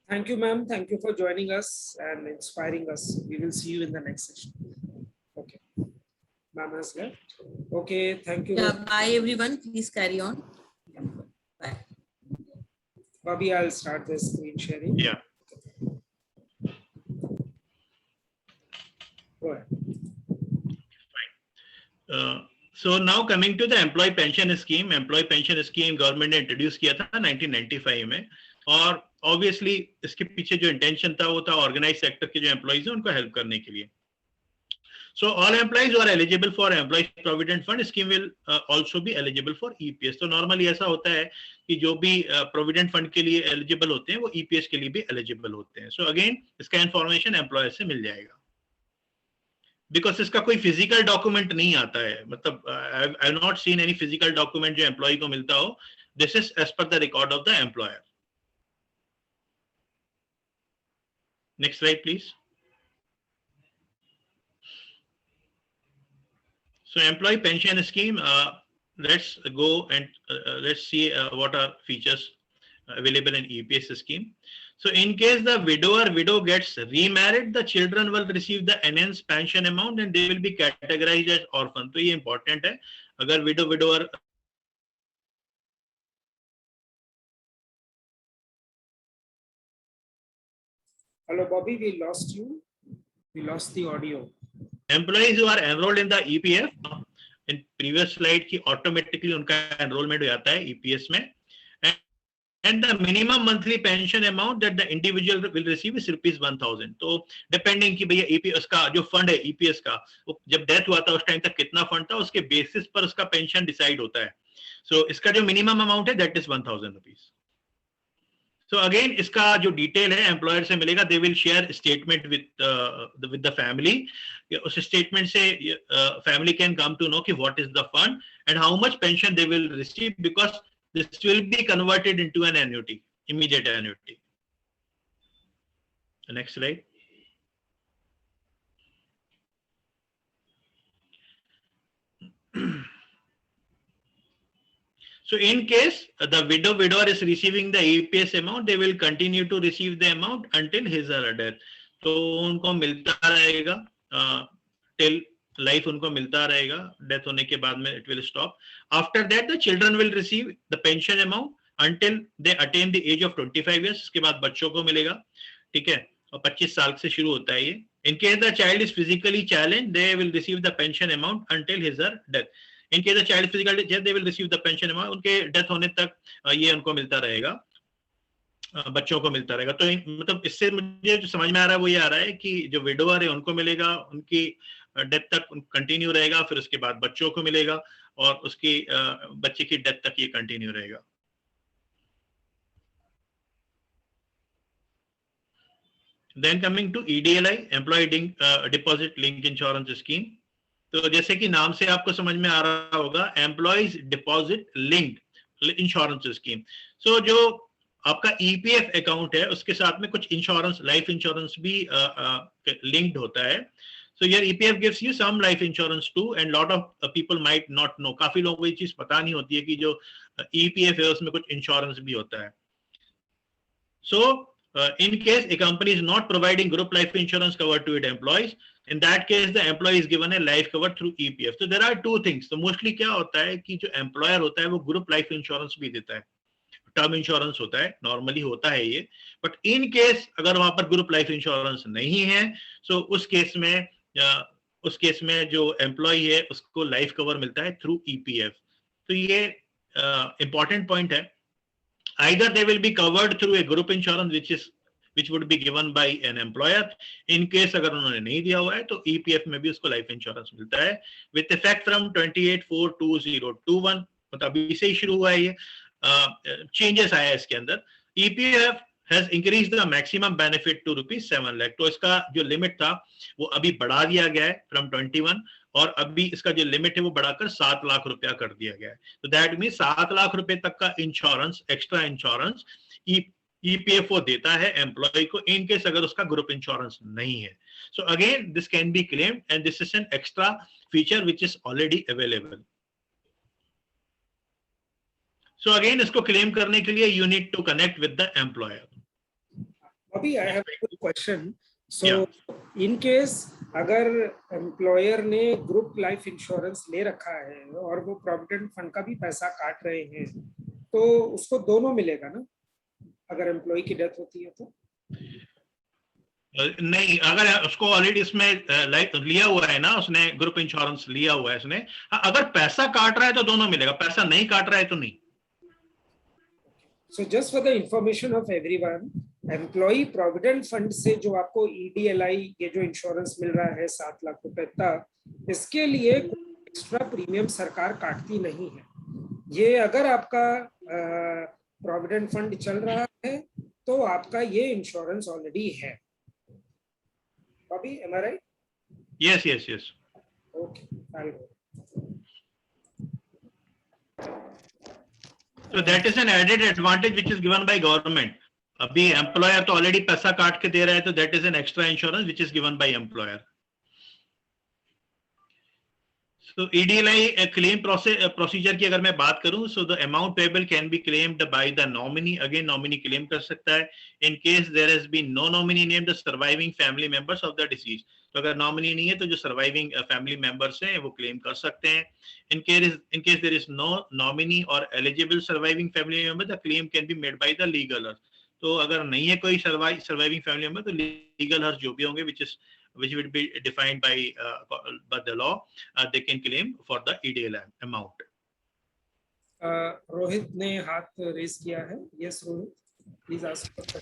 Thank you, ma'am. Thank you for joining us and inspiring us. We will see you in the next session. Okay. Ma'am has left. Okay. Thank you. Yeah, bye everyone. Please carry on. Bye. Bobby, I'll start the screen sharing. Yeah. Go ahead. So now coming to the employee pension scheme government ने introduce किया था 1995 में, और obviously इसके पीछे जो intention था वो था ऑर्गेनाइज सेक्टर के जो एम्प्लॉइज हैं उनको हेल्प करने के लिए. So all employees who are eligible for employee provident fund scheme will also be eligible for EPS. तो नॉर्मली ऐसा होता है कि जो भी प्रोविडेंट फंड के लिए एलिजिबल होते हैं वो EPS के लिए भी एलिजिबल होते हैं. सो अगेन इसका इंफॉर्मेशन एम्प्लॉयर से मिल जाएगा, बिकॉज इसका कोई फिजिकल डॉक्यूमेंट नहीं आता है. मतलब I have not seen any physical document जो एम्प्लॉय को मिलता हो. This is as per the record of the employer. Next slide please. So employee pension scheme, let's go and let's see what are features available in EPS scheme. So in case the widow gets remarried, the children will receive the enhanced pension amount and they will be categorized as orphan. तो ये important है. अगर widower Hello, Bobby, we lost you. We lost the audio. Employees who are enrolled in the EPF, in previous slide की automatically उनका enrollment हो जाता है EPS में, and the minimum monthly pension amount that the individual will receive is ₹1000. तो depending कि भैया EPS का जो फंड है EPS का, जब डेथ हुआ था उस टाइम तक कितना फंड था, उसके बेसिस पर उसका पेंशन डिसाइड होता है. सो इसका जो मिनिमम अमाउंट है दैट इज ₹1000. So again, इसका जो डिटेल है एम्प्लॉयर से मिलेगा. They will share statement with the family. उस स्टेटमेंट से family can come to know कि what is the fund and how much pension they will receive, because this will be converted into an annuity, immediate annuity. Next slide. So in case the widower is receiving the EPS amount, they will continue to receive the amount until his or her death. तो उनको मिलता रहेगा till life, उनको मिलता रहेगा. Death होने के बाद में it will stop. After that the children will receive the pension amount until they attain the age of 25 years. उसके बाद बच्चों को मिलेगा. ठीक है, और 25 साल से शुरू होता है ये. In case the child is physically challenged, they will receive the pension amount until his or her death. In case the child is physically challenged, they will receive the pension amount. उनके death होने तक ये उनको मिलता रहेगा, बच्चों को मिलता रहेगा. तो मतलब इससे मुझे जो समझ में आ रहा है वो ये आ रहा है कि जो विडोवर है उनको मिलेगा, उनकी डेथ तक कंटिन्यू रहेगा, फिर उसके बाद बच्चों को मिलेगा और उसकी बच्चे की डेथ तक ये कंटिन्यू रहेगा. Then coming to EDLI, Employee Deposit Linked Insurance Scheme. तो जैसे कि नाम से आपको समझ में आ रहा होगा, employees deposit linked insurance scheme. So जो आपका EPF अकाउंट है उसके साथ में कुछ इंश्योरेंस, लाइफ इंश्योरेंस भी लिंक्ड होता है. So your EPF gives you some life insurance too and lot of people might not know. काफी लोगों को ये चीज पता नहीं होती है कि जो EPF है उसमें कुछ इंश्योरेंस भी होता है. सो in case a company is not providing group life insurance cover to its employees, in that case the employee is given a life cover through EPF. So there are two things. So mostly क्या होता है कि जो employer होता है वो group life insurance भी देता है, term insurance होता है, normally होता है ये. But in case अगर वहां पर group life insurance नहीं है, so उस केस में जो employee है उसको life cover मिलता है through EPF. तो ये important point है. Either they will be covered through a group insurance which would be given by an employer. In case अगर उन्होंने नहीं दिया हुआ है तो EPF में भी उसको life insurance मिलता है with effect from 28/4/2021. मतलब अभी से ही शुरू हुआ है ये. चेंजेस आया है इसके अंदर. EPF has increased the maximum benefit to ₹7 lakh. तो इसका जो लिमिट था वो अभी बढ़ा दिया गया है from 21, और अभी इसका जो लिमिट है वो बढ़ाकर 7 लाख रुपया कर दिया गया है. तो दैट मीन 7 लाख रुपए तक का इंश्योरेंस, एक्स्ट्रा इंश्योरेंस EPF वो देता है एम्प्लॉय को इन केस अगर उसका ग्रुप इंश्योरेंस नहीं है. So again this can be claimed and this is an extra feature which is already available. So again इसको क्लेम करने के लिए you need to connect with the employer. अभी I have a question. So in case अगर employer ने group life insurance ले रखा है और वो प्रोविडेंट फंड का भी पैसा काट रहे हैं, तो उसको दोनों मिलेगा ना अगर एम्प्लॉय की डेथ होती है तो? नहीं, अगर उसको ऑलरेडी इसमें लिया हुआ है ना, उसने ग्रुप इंश्योरेंस लिया हुआ है उसने, अगर पैसा काट रहा है तो दोनों मिलेगा, पैसा नहीं काट रहा है तो नहीं। So just for the information of everyone, employee provident fund से जो आपको EDLI ये जो इंश्योरेंस मिल रहा है 7 लाख रुपए तक, इसके लिए एक्स्ट्रा प्रीमियम सरकार काटती नहीं है। ये अगर आपका प्रोविडेंट फंड चल रहा है तो आपका ये इंश्योरेंस ऑलरेडी है। Bobby, am I right? Yes, yes, yes. Okay, I'll go. So that is an added advantage which is given by government. अभी employer तो already पैसा काट के दे रहा है, तो that is an extra insurance which is given by employer. So EDLI claim procedure की अगर मैं बात करूं, so the amount payable can be claimed by the nominee. Again, nominee claim कर सकता है. In case there has been no nominee named, the surviving family members of the deceased. तो अगर nominee नहीं है तो जो surviving family members हैं वो claim कर सकते हैं. In case there is no nominee or eligible surviving family member, the claim can be made by the legal heirs. तो अगर नहीं है कोई surviving family member, तो legal heirs जो भी होंगे, which will be defined by the law, they can claim for the EDLI amount. Rohit ने हाथ रेज किया है। Yes, Rohit, please ask your question.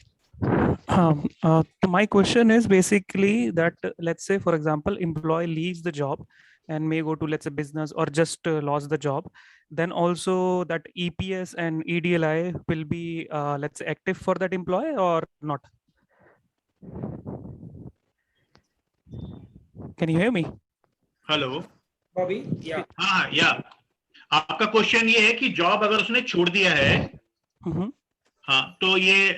My question is basically that, let's say, for example, employee leaves the job and may go to, let's say, business or just lost the job, then also that EPS and EDLI will be, let's say, active for that employee or not? Can you hear me? Hello. Bobby, yeah. हाँ, yeah. आपका question ये है कि job अगर उसने छोड़ दिया है, हाँ, तो ये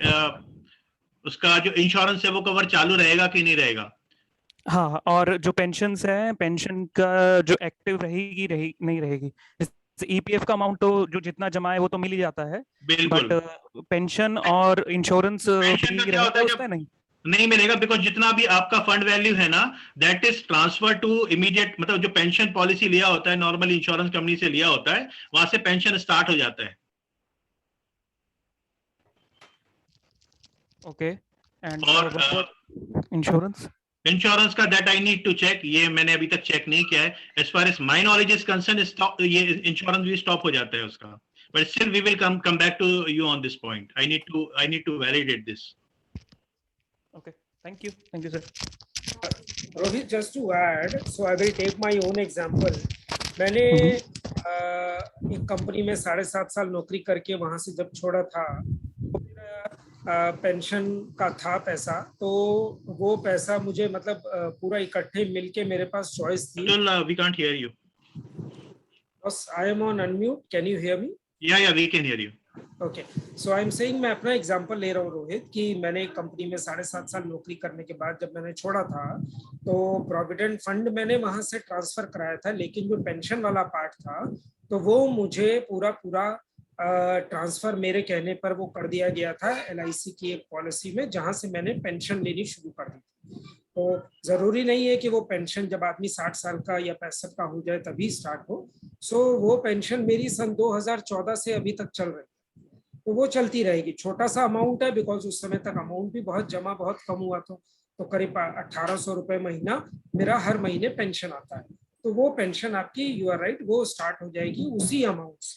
उसका जो इंश्योरेंस है वो कवर चालू रहेगा कि नहीं रहेगा? हाँ, और जो पेंशन है, पेंशन का जो एक्टिव रहेगी नहीं रहेगी। EPF का अमाउंट तो जो जितना जमा है वो तो मिल ही जाता है, बिल्कुल। बट पेंशन और इंश्योरेंस नहीं मिलेगा, बिकॉज जितना भी आपका फंड वैल्यू है ना, that is transfer to immediate, मतलब जो पेंशन पॉलिसी लिया होता है नॉर्मल इंश्योरेंस कंपनी से लिया होता है, वहां से पेंशन स्टार्ट हो जाता है। ओके, एंड इंश्योरेंस का that I need to check, ये मैंने अभी तक चेक नहीं किया है। As far as my knowledge is concern, ये इंश्योरेंस भी स्टॉप हो जाता है उसका, but still we will come back to you on this point. I need to validate this. Okay, thank you, sir. Rohit, just to add, so I will take my own example. मैंने एक company में 7.5 साल नौकरी करके वहां से जब छोड़ा था, तो मेरा पेंशन का था पैसा, तो वो पैसा मुझे मतलब पूरा इकट्ठे मिलके मेरे पास चॉइस थी। We can't hear you. I am on unmute. Can you hear me? Yeah, we can hear you. Okay, so I am saying, मैं अपना एग्जांपल ले रहा हूँ रोहित, कि मैंने एक कंपनी में 7.5 साल नौकरी करने के बाद जब मैंने छोड़ा था, तो प्रोविडेंट फंड मैंने वहां से ट्रांसफर कराया था, लेकिन जो पेंशन वाला पार्ट था तो वो मुझे पूरा ट्रांसफर मेरे कहने पर वो कर दिया गया था LIC की एक पॉलिसी में, जहां से मैंने पेंशन लेनी शुरू कर दी थी। तो जरूरी नहीं है कि वो पेंशन जब आदमी 60 साल का या 65 का हो जाए तभी स्टार्ट हो। सो वो पेंशन मेरी सन 2014 से अभी तक चल रही है, तो वो चलती रहेगी। छोटा सा अमाउंट है, बिकॉज उस समय तक अमाउंट भी बहुत कम हुआ था, तो करीब 1800 रुपए महीना मेरा हर महीने पेंशन आता है। तो वो पेंशन आपकी, यू आर राइट, वो स्टार्ट हो जाएगी उसी अमाउंट से।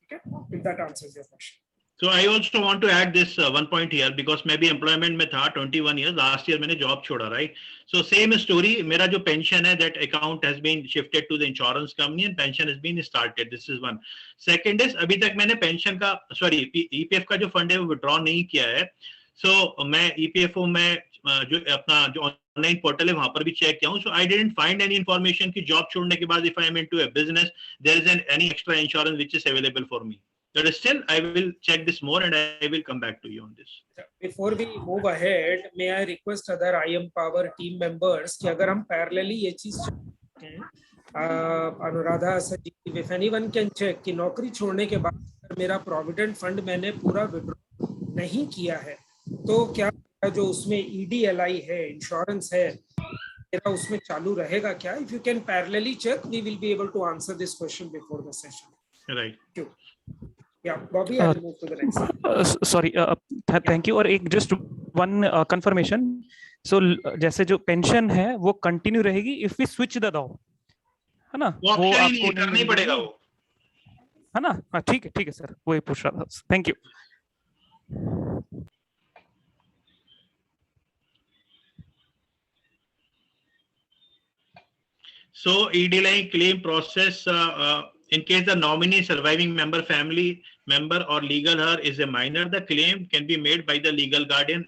ठीक है, if that answers your question. So I also want to add this one point here, because मैं भी employment में था 21 years, last year मैंने job छोड़ा, right? So same story, मेरा जो pension है, that account has been shifted to the insurance company and pension has been started. This is one. Second is, अभी तक मैंने pension का, sorry, EPF का जो fund है वो withdraw नहीं किया है। So मैं EPFO में जो अपना जो online portal है वहां पर भी check किया हूँ। So I didn't find any information कि job छोड़ने के बाद if I am into a business, there is any extra insurance which is available for me. But still, I will check this more and I will come back to you on this. Before we move ahead, may I request other IM Power team members कि अगर हम parallelly ये चीज अनुराधा, सजीव, if anyone can check कि नौकरी छोड़ने के बाद मेरा प्रोविडेंट फंड मैंने पूरा विड्रॉ नहीं किया है, तो क्या जो उसमें EDLI है, इंश्योरेंस है, मेरा उसमें चालू रहेगा क्या? If you can parallelly check, we will be able to answer this question before the session. Right. Thank you. Yeah, Bobby, I'll move to the next. Sorry, thank you. और एक just one confirmation सो जैसे जो pension है वो continue रहेगी if we switch the job, है ना? वो ऑप्शन ही नहीं, करना ही पड़ेगा वो, है ना? हाँ ठीक है सर, वही पूछ रहा था। Thank you. So EDLI claim process, in case the nominee surviving member, family member or legal heir is a minor, the claim can be made by the legal guardian.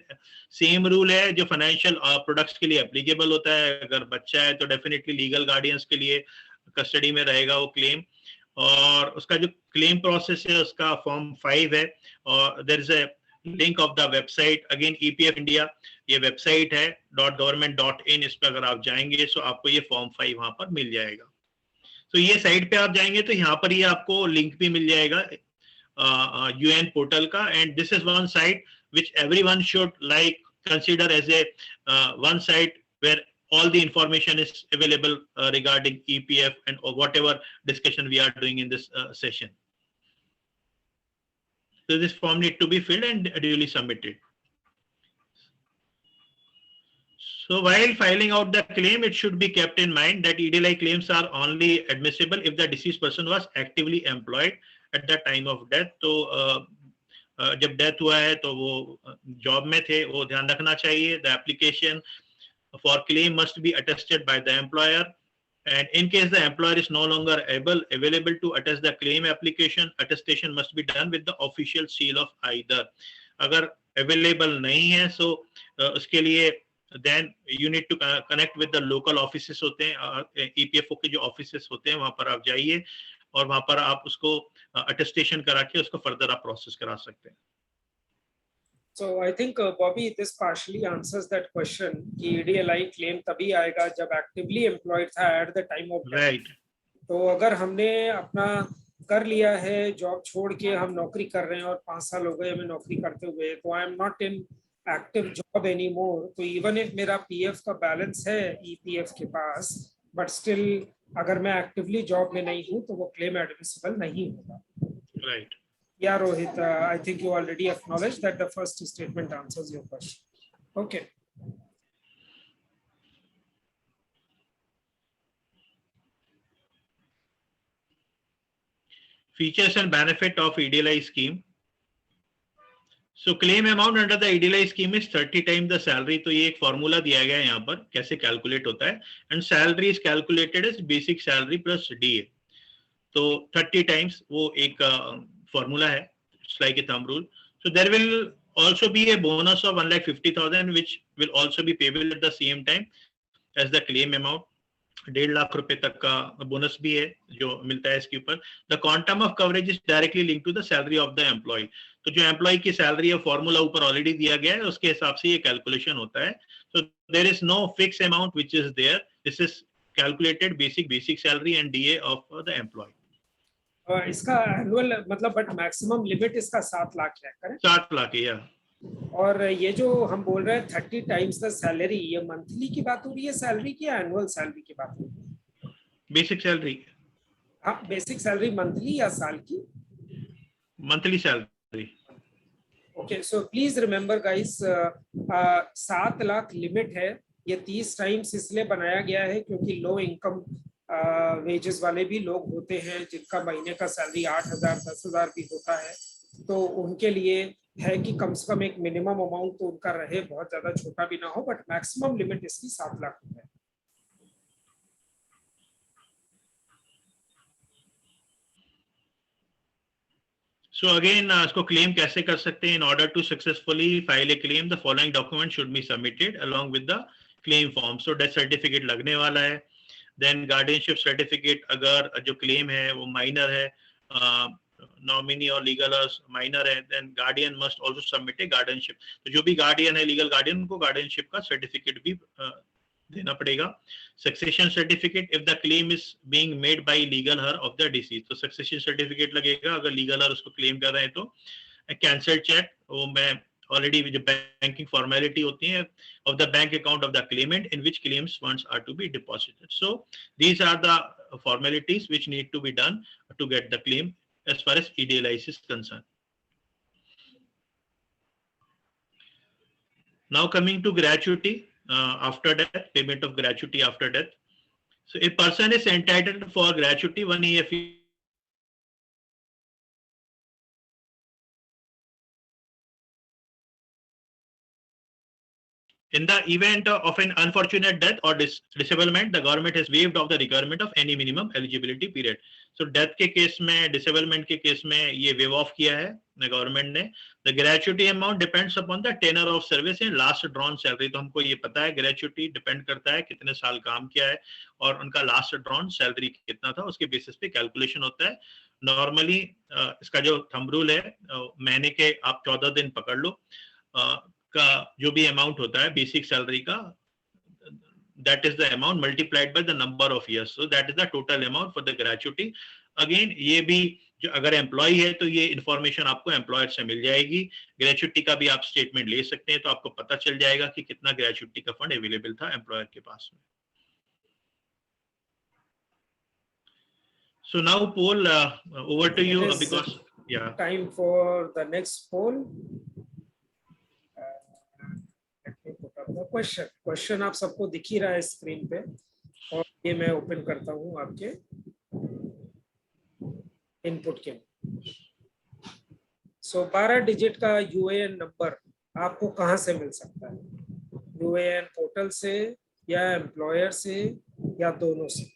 Same rule है जो financial products के लिए applicable होता है। अगर बच्चा है तो डेफिनेटली लीगल गार्डियंस के लिए कस्टडी में रहेगा वो क्लेम। और उसका जो क्लेम प्रोसेस है उसका फॉर्म 5 है, और there is a link of the website, again EPF India ये वेबसाइट है .government.in, इस पर अगर आप जाएंगे तो आपको ये फॉर्म 5 वहां पर मिल जाएगा। तो ये साइट पे आप जाएंगे तो यहाँ पर ये आपको लिंक भी मिल जाएगा UN पोर्टल का, and this is one site which everyone should like consider as a one site where all the information is available regarding EPF and or whatever discussion we are doing in this session. So this form need to be filled and duly submitted. So while filing out the claim, it should be kept in mind that EDLI claims are only admissible if the deceased person was actively employed at the time of death. तो जब death हुआ है तो वो job में थे, वो ध्यान रखना चाहिए। The application for claim must be attested by the employer, and in case the employer is no longer available to attest the claim application, attestation must be done with the official seal of either. अगर available नहीं है so उसके लिए then you need to connect with the local offices होते हैं, EPFO के जो offices होते हैं वहां पर आप जाइए और वहां पर आप उसको अटेस्टेशन करा के उसको फर्दर आप प्रोसेस करा सकते हैं। So I think Bobby, this partially answers that question कि EDLI claim तभी आएगा जब actively employed था at the time of death. Right. तो अगर हमने अपना कर लिया है, जॉब छोड़ के हम नौकरी कर रहे हैं और 5 साल हो गए हमें नौकरी करते हुए, तो I am not in active job any more, तो इवन इफ मेरा PF का बैलेंस है EPF के पास, बट स्टिल अगर मैं एक्टिवली जॉब में नहीं हूं तो वो क्लेम एडमिसिबल नहीं होगा। Right. Yeah, Rohit, I think you already acknowledged that the first statement answers your question. Okay. Features and benefit of EDLI scheme. So claim amount under the EDLI scheme is 30 times the salary. तो ये एक formula दिया गया है यहाँ पर कैसे calculate होता है, and salary is calculated as basic salary plus DA. तो 30 times वो एक फॉर्मूला है, it's like a thumb rule. So there will also be a bonus of 1,50,000 which will also be payable at the same time as the claim amount. 1.5 lakh रुपए तक का bonus भी है जो मिलता है इसके ऊपर। The quantum of coverage is directly link to the salary of the employ. तो जो एम्प्लॉय की सैलरी है फॉर्मूला ऊपर ऑलरेडी दिया गया है, उसके हिसाब से ये कैलकुलेशन होता है। So there is no fix amount which is there, this is calculated basic salary and DA of the employ. इसका एनुअल मतलब बट मैक्सिमम लिमिट इसका 7 लाख है, करेक्ट? 7 लाख है, या और ये जो हम बोल रहे हैं 30 टाइम्स द सैलरी, ये मंथली की बात हो रही है सैलरी की या एनुअल सैलरी की बात हो रही है? Basic salary. हाँ, बेसिक सैलरी मंथली या साल की? Monthly salary. Okay, so please remember guys, 7 lakh limit है। ये 30 टाइम्स इसलिए बनाया गया है क्योंकि लो इनकम वेजेस वाले भी लोग होते हैं जिनका महीने का सैलरी 8,000 10,000 भी होता है, तो उनके लिए है कि कम से कम एक मिनिमम अमाउंट तो उनका रहे, बहुत ज्यादा छोटा भी ना हो, बट मैक्सिमम लिमिट इसकी 7 लाख है। So again, इसको क्लेम कैसे कर सकते हैं? In order to successfully file a claim, the following document should be submitted along with the claim form. So death certificate लगने वाला है, then guardianship certificate अगर जो claim है वो minor है, नॉमिनी और लीगल माइनर है, then guardian must also submit a guardianship. तो जो भी गार्डियन है, लीगल गार्डियन, उनको गार्डियनशिप का सर्टिफिकेट भी देना पड़ेगा। Succession certificate if the claim is being made by legal heir of the deceased, तो सक्सेशन सर्टिफिकेट लगेगा अगर लीगल हर उसको क्लेम कर रहे हैं तो। कैंसल चेक, वो मैं ऑलरेडी जो बैंकिंग फॉर्मेलिटी होती है of the bank account of the claimant in which claims funds are to be deposited. So these are the formalities which need to be done to get the claim as far as EDLI is concerned. Now coming to gratuity, after death, payment of gratuity after death. So a person is entitled for gratuity 1 year in the event of an unfortunate death or disablement. The government has waived off the requirement of any minimum eligibility period. So death के case में, disablement के case में ये waive off किया है government ने. The gratuity amount depends upon the tenure of service and last drawn salary. तो हमको ये पता है gratuity depend करता है कितने साल काम किया है और उनका last drawn salary कितना था, उसके बेसिस पे कैलकुलेशन होता है. नॉर्मली इसका जो थंब रूल है, महीने के आप 14 दिन पकड़ लो, का जो भी अमाउंट होता है बेसिक सैलरी का, that is the amount multiplied by the number of years. So that is the total amount for the gratuity. Again, ये भी जो अगर एम्प्लॉय है तो ये इंफॉर्मेशन आपको एम्प्लॉयर से मिल जाएगी. ग्रेचुटी का भी आप स्टेटमेंट ले सकते हैं, तो आपको पता चल जाएगा कि कितना ग्रेचुटी का फंड अवेलेबल था एम्प्लॉयर के पास में. So now Paul, over to you because yeah. Time for the next poll. Question आप सबको दिख ही रहा है स्क्रीन पे, और ये मैं ओपन करता हूं आपके इनपुट के. सो 12 डिजिट का यूएएन नंबर आपको कहां से मिल सकता है? यूएएन पोर्टल से या एम्प्लॉयर से या दोनों से?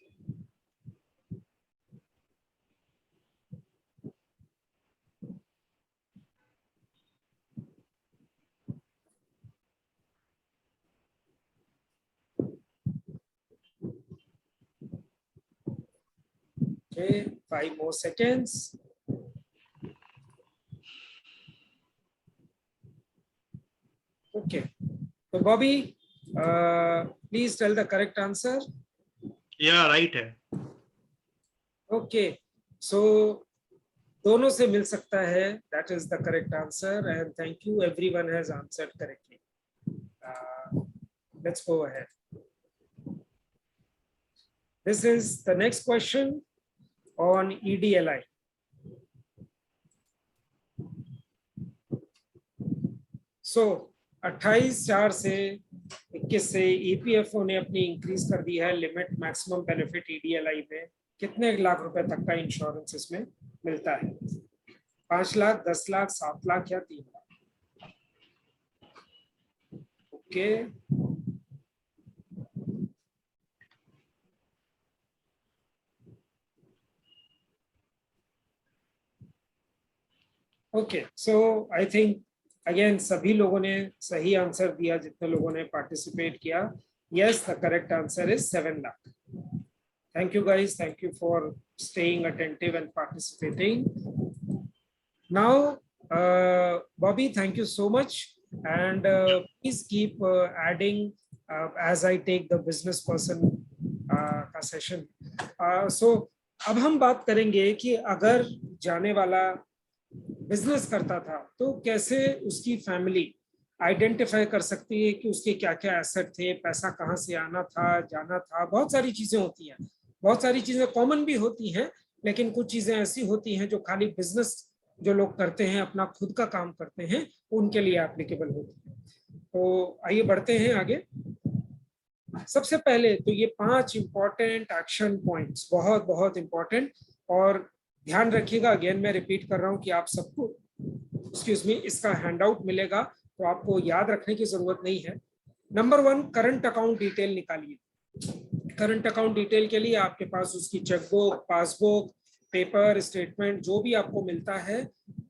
Okay, 5 more seconds. Okay, so Bobby, please tell the correct answer. Yeah, right है. Okay, so दोनों से मिल सकता है. That is the correct answer, and thank you. Everyone has answered correctly. Let's go ahead. This is the next question on EDLI. So 28/4 से 21 से EPFO ने अपनी increase कर दी है लिमिट मैक्सिमम बेनिफिट EDLI में. कितने लाख रुपए तक का इंश्योरेंस इसमें मिलता है? 5 लाख, 10 लाख, 7 लाख या 3 lakh? Okay, okay. So I think again सभी लोगों ने सही आंसर दिया जितने लोगों ने पार्टिसिपेट किया. Yes, the correct answer is 7 lakh. Thank you guys, thank you for staying attentive and participating. Now Bobby, thank you so much, and please keep adding as I take the business person का session. So अब हम बात करेंगे कि अगर जाने वाला business करता था तो कैसे उसकी फैमिली आइडेंटिफाई कर सकती है कि उसके क्या क्या एसेट थे, पैसा कहाँ से आना था, जाना था. बहुत सारी चीजें होती हैं, बहुत सारी चीजें कॉमन भी होती हैं, लेकिन कुछ चीजें ऐसी होती हैं जो खाली बिजनेस जो लोग करते हैं, अपना खुद का काम करते हैं, उनके लिए एप्लीकेबल होती है. तो आइए बढ़ते हैं आगे. सबसे पहले तो ये 5 इंपॉर्टेंट एक्शन पॉइंट्स, बहुत बहुत इंपॉर्टेंट, और ध्यान रखिएगा. अगेन मैं रिपीट कर रहा हूं कि आप सबको एक्सक्यूज मी इसका हैंडआउट मिलेगा, तो आपको याद रखने की जरूरत नहीं है. नंबर 1, करंट अकाउंट डिटेल निकालिए. करंट अकाउंट डिटेल के लिए आपके पास उसकी चेकबुक, पासबुक, पेपर स्टेटमेंट, जो भी आपको मिलता है,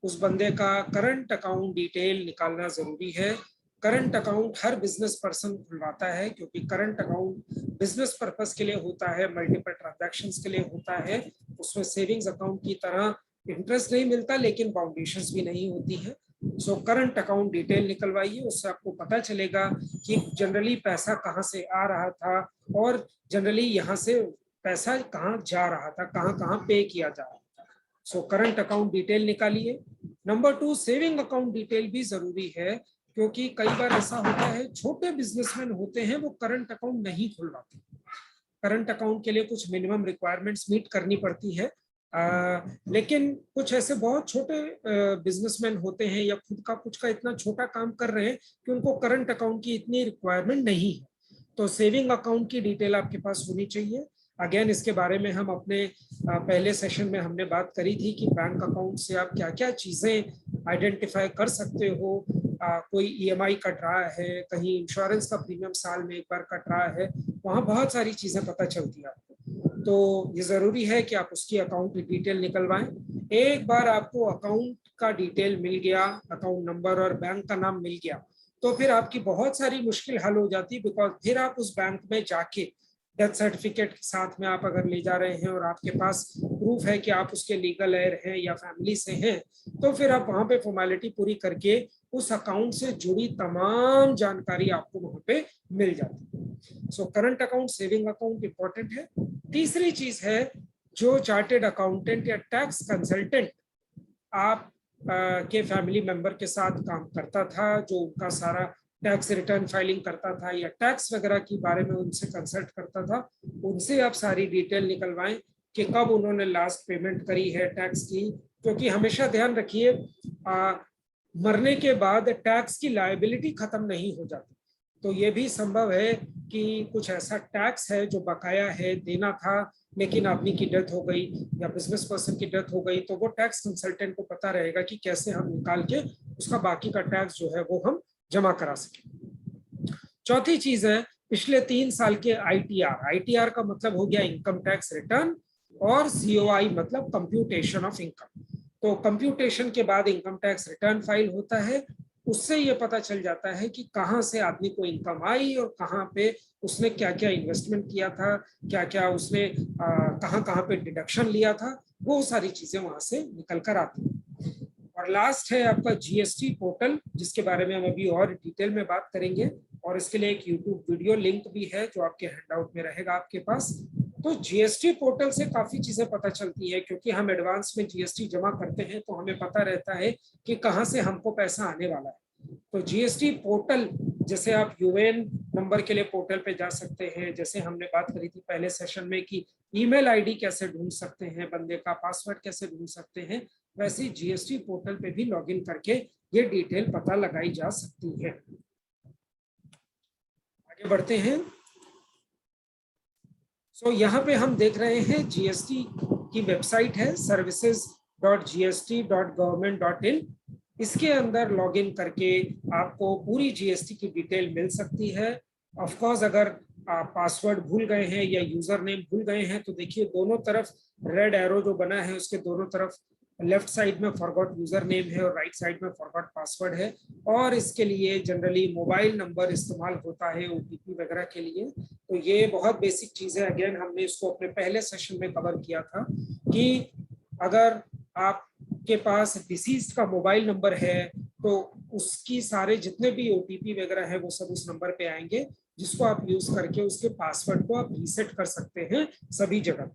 उस बंदे का करंट अकाउंट डिटेल निकालना जरूरी है. करंट अकाउंट हर बिजनेस पर्सन खुलवाता है, क्योंकि करंट अकाउंट बिजनेस पर्पस के लिए होता है, मल्टीपल ट्रांजैक्शंस के लिए होता है. उसमें सेविंग्स अकाउंट की तरह इंटरेस्ट नहीं मिलता, लेकिन बाउंडेशंस भी नहीं होती है. सो करंट अकाउंट डिटेल निकलवाइए, उससे आपको पता चलेगा कि जनरली पैसा कहाँ से आ रहा था और जनरली यहाँ से पैसा कहाँ जा रहा था, कहाँ कहाँ पे किया जा रहा था. सो करंट अकाउंट डिटेल निकालिए. नंबर 2, सेविंग अकाउंट डिटेल भी जरूरी है, क्योंकि कई बार ऐसा होता है छोटे बिजनेसमैन होते हैं वो करंट अकाउंट नहीं खुलवाते. करंट अकाउंट के लिए कुछ मिनिमम रिक्वायरमेंट्स मीट करनी पड़ती है, लेकिन कुछ ऐसे बहुत छोटे बिजनेसमैन होते हैं या खुद का कुछ का इतना छोटा काम कर रहे हैं कि उनको करंट अकाउंट की इतनी रिक्वायरमेंट नहीं है. तो सेविंग अकाउंट की डिटेल आपके पास होनी चाहिए। अगेन इसके बारे में हम अपने पहले सेशन में हमने बात करी थी कि बैंक अकाउंट से आप क्या क्या चीजें आइडेंटिफाई कर सकते हो। कोई ईएमआई कट रहा है, कहीं इंश्योरेंस का प्रीमियम साल में एक बार कट रहा है, वहाँ बहुत सारी चीजें पता चलती है आपको। तो ये जरूरी है कि आप उसकी अकाउंट की डिटेल निकलवाएं। एक बार आपको अकाउंट का डिटेल मिल गया, अकाउंट नंबर और बैंक का नाम मिल गया, तो फिर आपकी बहुत सारी मुश्किल हल हो जाती है। बिकॉज फिर आप उस बैंक में जाके डेथ सर्टिफिकेट साथ में आप अगर ले जा रहे हैं और आपके पास प्रूफ है कि आप उसके लीगल हेयर हैं या फैमिली से हैं, तो फिर आप वहां पे फॉर्मेलिटी पूरी करके उस अकाउंट से जुड़ी तमाम जानकारी आपको वहां पे मिल जाती है। So current account, saving account important है। तीसरी चीज है, जो चार्टेड अकाउंटेंट या टैक्स कंसल्टेंट आप के फैमिली मेंबर के साथ काम करता था, जो उनका सारा टैक्स रिटर्न फाइलिंग करता था या टैक्स वगैरह के बारे में उनसे कंसल्ट करता था, उनसे आप सारी डिटेल निकलवाएं कि कब उन्होंने लास्ट पेमेंट करी है टैक्स की। क्योंकि हमेशा ध्यान रखिए, मरने के बाद टैक्स की लायबिलिटी खत्म नहीं हो जाती। तो ये भी संभव है कि कुछ ऐसा टैक्स है जो बकाया है, देना था, लेकिन आदमी की डेथ हो गई या बिजनेस पर्सन की डेथ हो गई, तो वो टैक्स कंसल्टेंट को पता रहेगा कि कैसे हम निकाल के उसका बाकी का टैक्स जो है वो हम जमा करा सके। चौथी चीज है, पिछले 3 साल के आईटीआर। आईटीआर का मतलब हो गया इनकम टैक्स रिटर्न, और सीओआई मतलब कंप्यूटेशन ऑफ इनकम। तो कंप्यूटेशन के बाद इनकम टैक्स रिटर्न फाइल होता है। उससे ये पता चल जाता है कि कहाँ से आदमी को इनकम आई और कहाँ पे उसने क्या क्या इन्वेस्टमेंट किया था, क्या क्या उसने कहाँ कहाँ पे डिडक्शन लिया था, वो सारी चीजें वहां से निकल कर आती हैं। और लास्ट है आपका जीएसटी पोर्टल, जिसके बारे में हम अभी और डिटेल में बात करेंगे, और इसके लिए एक यूट्यूब वीडियो लिंक भी है जो आपके हैंडआउट में रहेगा आपके पास। तो जीएसटी पोर्टल से काफी चीजें पता चलती है, क्योंकि हम एडवांस में जीएसटी जमा करते हैं तो हमें पता रहता है कि कहाँ से हमको पैसा आने वाला है। तो जीएसटी पोर्टल, जैसे आप यूएएन नंबर के लिए पोर्टल पे जा सकते हैं, जैसे हमने बात करी थी पहले सेशन में कि ईमेल आईडी कैसे ढूंढ सकते हैं, बंदे का पासवर्ड कैसे ढूंढ सकते हैं, वैसे ही जीएसटी पोर्टल पे भी लॉगिन करके ये डिटेल पता लगाई जा सकती है। आगे बढ़ते हैं। सो यहाँ पे हम देख रहे हैं जीएसटी की वेबसाइट है services.gst.government.in। इसके अंदर लॉगिन करके आपको पूरी जीएसटी की डिटेल मिल सकती है। ऑफ कोर्स अगर आप पासवर्ड भूल गए हैं या यूजर नेम भूल गए हैं, तो देखिए दोनों तरफ रेड एरो जो बना है उसके दोनों तरफ लेफ्ट साइड में फॉरगॉट यूजर नेम है और राइट साइड में फॉरगॉट पासवर्ड है। और इसके लिए जनरली मोबाइल नंबर इस्तेमाल होता है ओटीपी वगैरह के लिए। तो ये बहुत बेसिक चीज है। अगेन हमने इसको अपने पहले सेशन में कवर किया था कि अगर आपके पास डिसीज्ड का मोबाइल नंबर है तो उसकी सारे जितने भी ओटीपी वगैरह है वो सब उस नंबर पे आएंगे, जिसको आप यूज करके उसके पासवर्ड को आप रीसेट कर सकते हैं सभी जगह।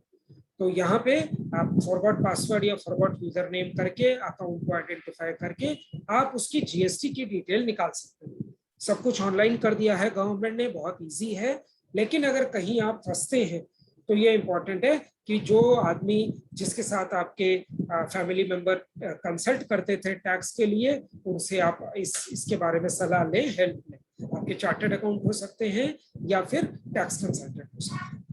तो यहाँ पे आप फॉरगॉट पासवर्ड या फॉरगॉट यूजर नेम करके अकाउंट को आइडेंटिफाई करके आप उसकी जीएसटी की डिटेल निकाल सकते हैं। सब कुछ ऑनलाइन कर दिया है गवर्नमेंट ने, बहुत इजी है। लेकिन अगर कहीं आप फंसते हैं तो ये इंपॉर्टेंट है कि जो आदमी जिसके साथ आपके फैमिली मेंबर कंसल्ट करते थे टैक्स के लिए, उनसे आप इसके बारे में सलाह लें, हेल्प लें। आपके चार्टर्ड अकाउंट हो सकते हैं या फिर टैक्स कंसल्टेंट हो सकते हैं।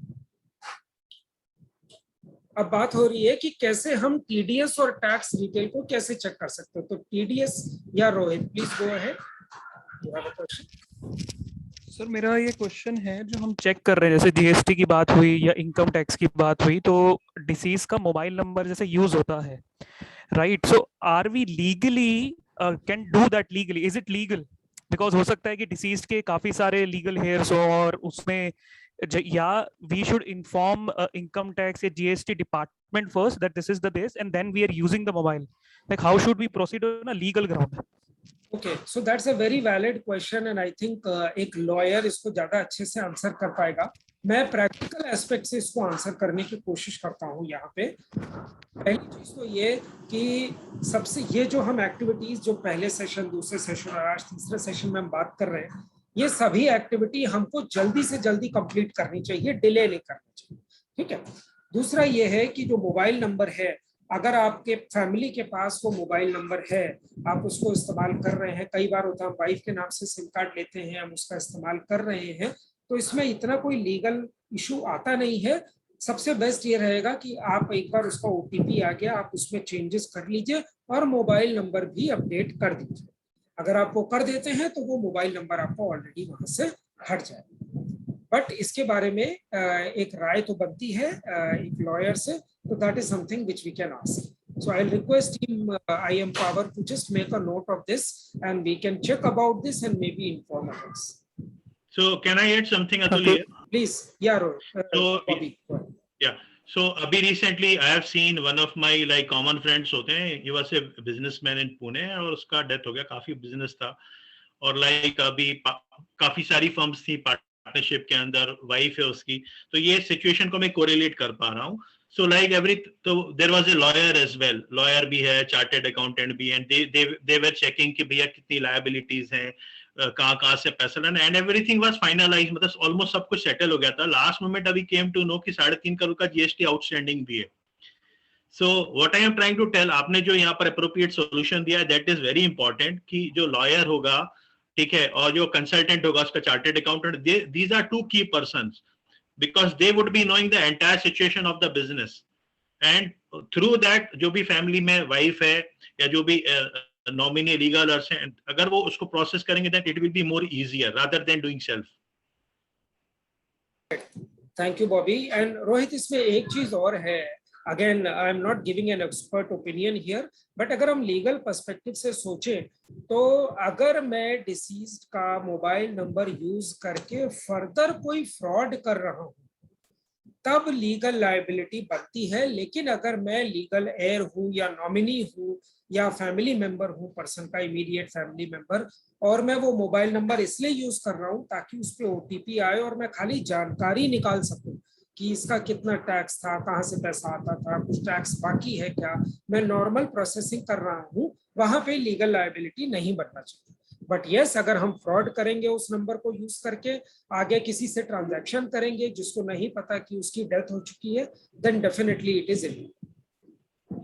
अब बात हो रही है कि कैसे हम टीडीएस और टैक्स डिटेल को कैसे चेक कर सकते हैं। तो टीडीएस या Rohit, please go ahead, you have a question. Sir मेरा ये क्वेश्चन है, जो हम चेक कर रहे हैं, जैसे जीएसटी की बात हुई या इनकम टैक्स की बात हुई, तो डिसीज का मोबाइल नंबर जैसे यूज होता है, right? So are we legally can do that legally? Is it legal? Because हो सकता है कि डिसीज के काफी सारे लीगल हेयर्स हो और उसमें या we should inform income tax या GST department first that this is the this and then we are using the mobile, like how should we proceed on a legal ground? Okay, so that's a very valid question and I think एक lawyer इसको ज्यादा अच्छे से answer कर पाएगा। मैं practical aspect से इसको आंसर करने की कोशिश करता हूँ यहाँ पे। पहली चीज तो ये कि सबसे ये जो हम एक्टिविटीज जो पहले सेशन, दूसरे सेशन और आज तीसरे सेशन में हम बात कर रहे हैं, ये सभी एक्टिविटी हमको जल्दी से जल्दी कंप्लीट करनी चाहिए, डिले नहीं करनी चाहिए। ठीक है। दूसरा ये है कि जो मोबाइल नंबर है, अगर आपके फैमिली के पास वो मोबाइल नंबर है, आप उसको इस्तेमाल कर रहे हैं, कई बार होता है हम वाइफ के नाम से सिम कार्ड लेते हैं, हम उसका इस्तेमाल कर रहे हैं, तो इसमें इतना कोई लीगल इशू आता नहीं है। सबसे बेस्ट ये रहेगा कि आप एक बार उसका OTP आ गया, आप उसमें चेंजेस कर लीजिए और मोबाइल नंबर भी अपडेट कर दीजिए। अगर आप वो कर देते हैं तो वो मोबाइल नंबर आपको ऑलरेडी वहां से हट जाएगा। बट इसके बारे में एक राय तो बनती है एक लॉयर से, तो that is something which we can ask. So I'll request team IM Power to just make a note of this, and we can check about this and maybe inform others. So can I add something, Atul, here? Please, yeah, So, Bobby. Yeah. So abhi recently I have seen one of my like common friends होते हैं, he was a businessman in Pune और उसका death हो गया, काफी business था और like अभी काफी सारी फर्म्स थी पार्टनरशिप के अंदर, वाइफ है उसकी, तो ये सिचुएशन को मैं कोरिलेट कर पा रहा हूँ. So like तो there was a lawyer as well, lawyer भी है, चार्टेड अकाउंटेंट भी, and they were checking कि भैया कितनी liabilities हैं, कहाँ से पैसा लेना, एंड एवरीथिंग वाज फाइनलाइज, मतलब ऑलमोस्ट सब कुछ सेटल हो गया था. लास्ट मोमेंट अभी केम टू नो कि 3.5 करोड़ का GST आउटस्टैंडिंग भी है. So what I am trying to tell, आपने जो यहाँ पर अप्रोप्रिएट सॉल्यूशन दिया है, दैट इज वेरी इंपॉर्टेंट कि जो लॉयर होगा, ठीक है, और जो कंसल्टेंट होगा उसका chartered accountant, these are two key persons because they would be knowing the entire situation of the business, and through that जो भी फैमिली में वाइफ है या जो भी नॉमिनी लीगलर्स हैं, अगर वो उसको प्रोसेस करेंगे then it will be more easier rather than doing self. Thank you, Bobby. And Rohit, इसमें एक चीज और है. Again, I am not giving an expert opinion here, but अगर हम लीगल पर्सपेक्टिव से सोचें तो अगर मैं डिसीज्ड का मोबाइल नंबर यूज करके फर्दर कोई फ्रॉड कर रहा हूं तब लीगल लायबिलिटी बनती है. लेकिन अगर मैं लीगल हेयर हूं या नॉमिनी हूं या फैमिली मेंबर हूं, पर्सन का इमीडिएट फैमिली मेंबर, और मैं वो मोबाइल नंबर इसलिए यूज कर रहा हूं ताकि उस पर OTP आए और मैं खाली जानकारी निकाल सकूं कि इसका कितना टैक्स था, कहाँ से पैसा आता था, कुछ टैक्स बाकी है क्या, मैं नॉर्मल प्रोसेसिंग कर रहा हूँ, वहां पे लीगल लायबिलिटी नहीं बनना चाहिए. बट यस, अगर हम फ्रॉड करेंगे उस नंबर को यूज करके, आगे किसी से ट्रांजैक्शन करेंगे जिसको नहीं पता कि उसकी डेथ हो चुकी है, then definitely it is illegal.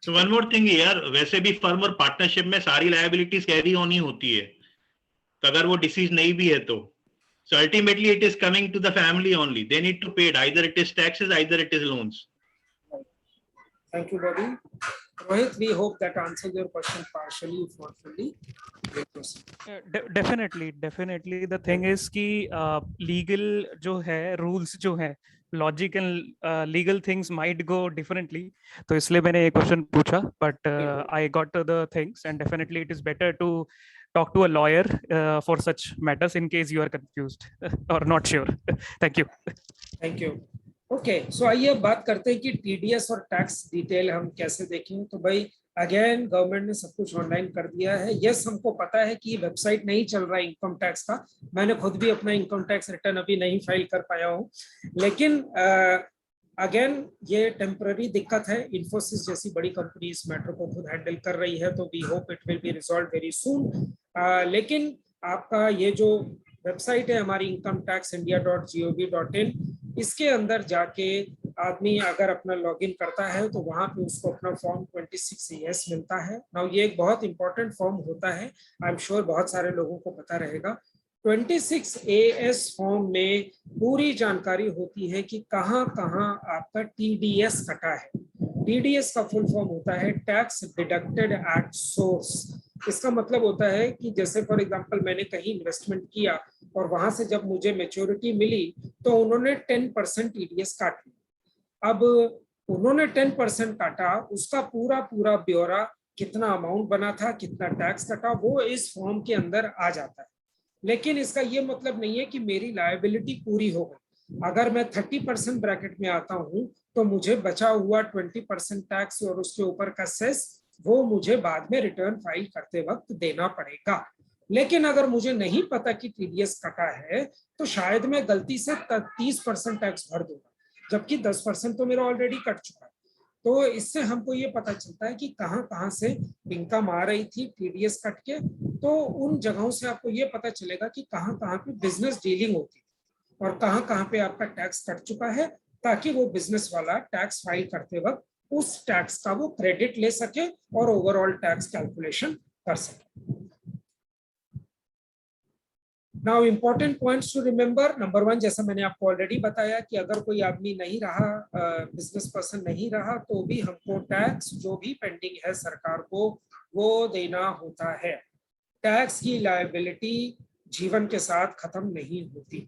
So one more thing यार, वैसे भी फर्म और पार्टनरशिप में सारी लायबिलिटीज कैरी होनी होती है, तो अगर वो डिसीज नहीं भी है तो so ultimately it is coming to the family only. They need to pay it. Either it is taxes, either it is loans. Thank you, Bobby. Rohit, we hope that answers your question partially, if not fully. Definitely the thing is कि legal जो है, rules जो है, logic and legal things might go differently. तो इसलिए मैंने एक question पूछा, but I got to the things, and definitely it is better to talk to a lawyer for such matters in case you are confused or not sure. Thank you. Thank you. Okay, so आइए अब बात करते हैं कि TDS और tax detail हम कैसे देखें. तो भाई अगेन गवर्नमेंट ने सब कुछ ऑनलाइन कर दिया है. यस, हमको पता है कि वेबसाइट नहीं चल रहा है इनकम टैक्स का. मैंने खुद भी अपना इनकम टैक्स रिटर्न अभी नहीं फाइल कर पाया हूँ, लेकिन अगेन ये टेम्पररी दिक्कत है. इन्फोसिस जैसी बड़ी कंपनी इस मैटर को खुद हैंडल कर रही है, तो we hope it will be resolve very soon. लेकिन आपका ये जो वेबसाइट है हमारी incometaxindia.gov.in, इसके अंदर जाके आदमी अगर अपना लॉगिन करता है तो वहां पे उसको अपना फॉर्म 26AS मिलता है. नाउ ये एक बहुत इंपॉर्टेंट फॉर्म होता है, आई एम श्योर बहुत सारे लोगों को पता रहेगा. 26AS फॉर्म में पूरी जानकारी होती है कि कहाँ कहाँ आपका TDS कटा है. TDS का फुल फॉर्म होता है टैक्स डिडक्टेड एट सोर्स. इसका मतलब होता है कि जैसे फॉर एग्जांपल मैंने कहीं इन्वेस्टमेंट किया और वहां से जब मुझे मैच्योरिटी मिली तो उन्होंने 10% TDS काट लिया. अब उन्होंने 10% काटा, उसका पूरा ब्यौरा, कितना अमाउंट बना था, कितना टैक्स कटा, वो इस फॉर्म के अंदर आ जाता है. लेकिन इसका ये मतलब नहीं है कि मेरी लायबिलिटी पूरी हो गई. अगर मैं 30% ब्रैकेट में आता हूं तो मुझे बचा हुआ 20% टैक्स और उसके ऊपर का सेस वो मुझे बाद में रिटर्न फाइल करते वक्त देना पड़ेगा. लेकिन अगर मुझे नहीं पता कि TDS कटा है तो शायद मैं गलती से 30% टैक्स भर दूंगा, जबकि 10% तो मेरा ऑलरेडी कट चुका है. तो इससे हमको ये पता चलता है कि कहाँ कहाँ से इनकम आ रही थी TDS कट के. तो उन जगहों से आपको ये पता चलेगा कि कहाँ कहाँ पे बिजनेस डीलिंग होती है और कहाँ कहाँ पे आपका टैक्स कट चुका है, ताकि वो बिजनेस वाला टैक्स फाइल करते वक्त उस टैक्स का वो क्रेडिट ले सके और ओवरऑल टैक्स कैलकुलेशन कर सके. Now important points to remember, number 1, जैसा मैंने आपको ऑलरेडी बताया कि अगर कोई आदमी नहीं रहा, बिजनेस पर्सन नहीं रहा, तो भी हमको टैक्स जो भी पेंडिंग है सरकार को वो देना होता है। टैक्स की लायबिलिटी जीवन के साथ खत्म नहीं होती।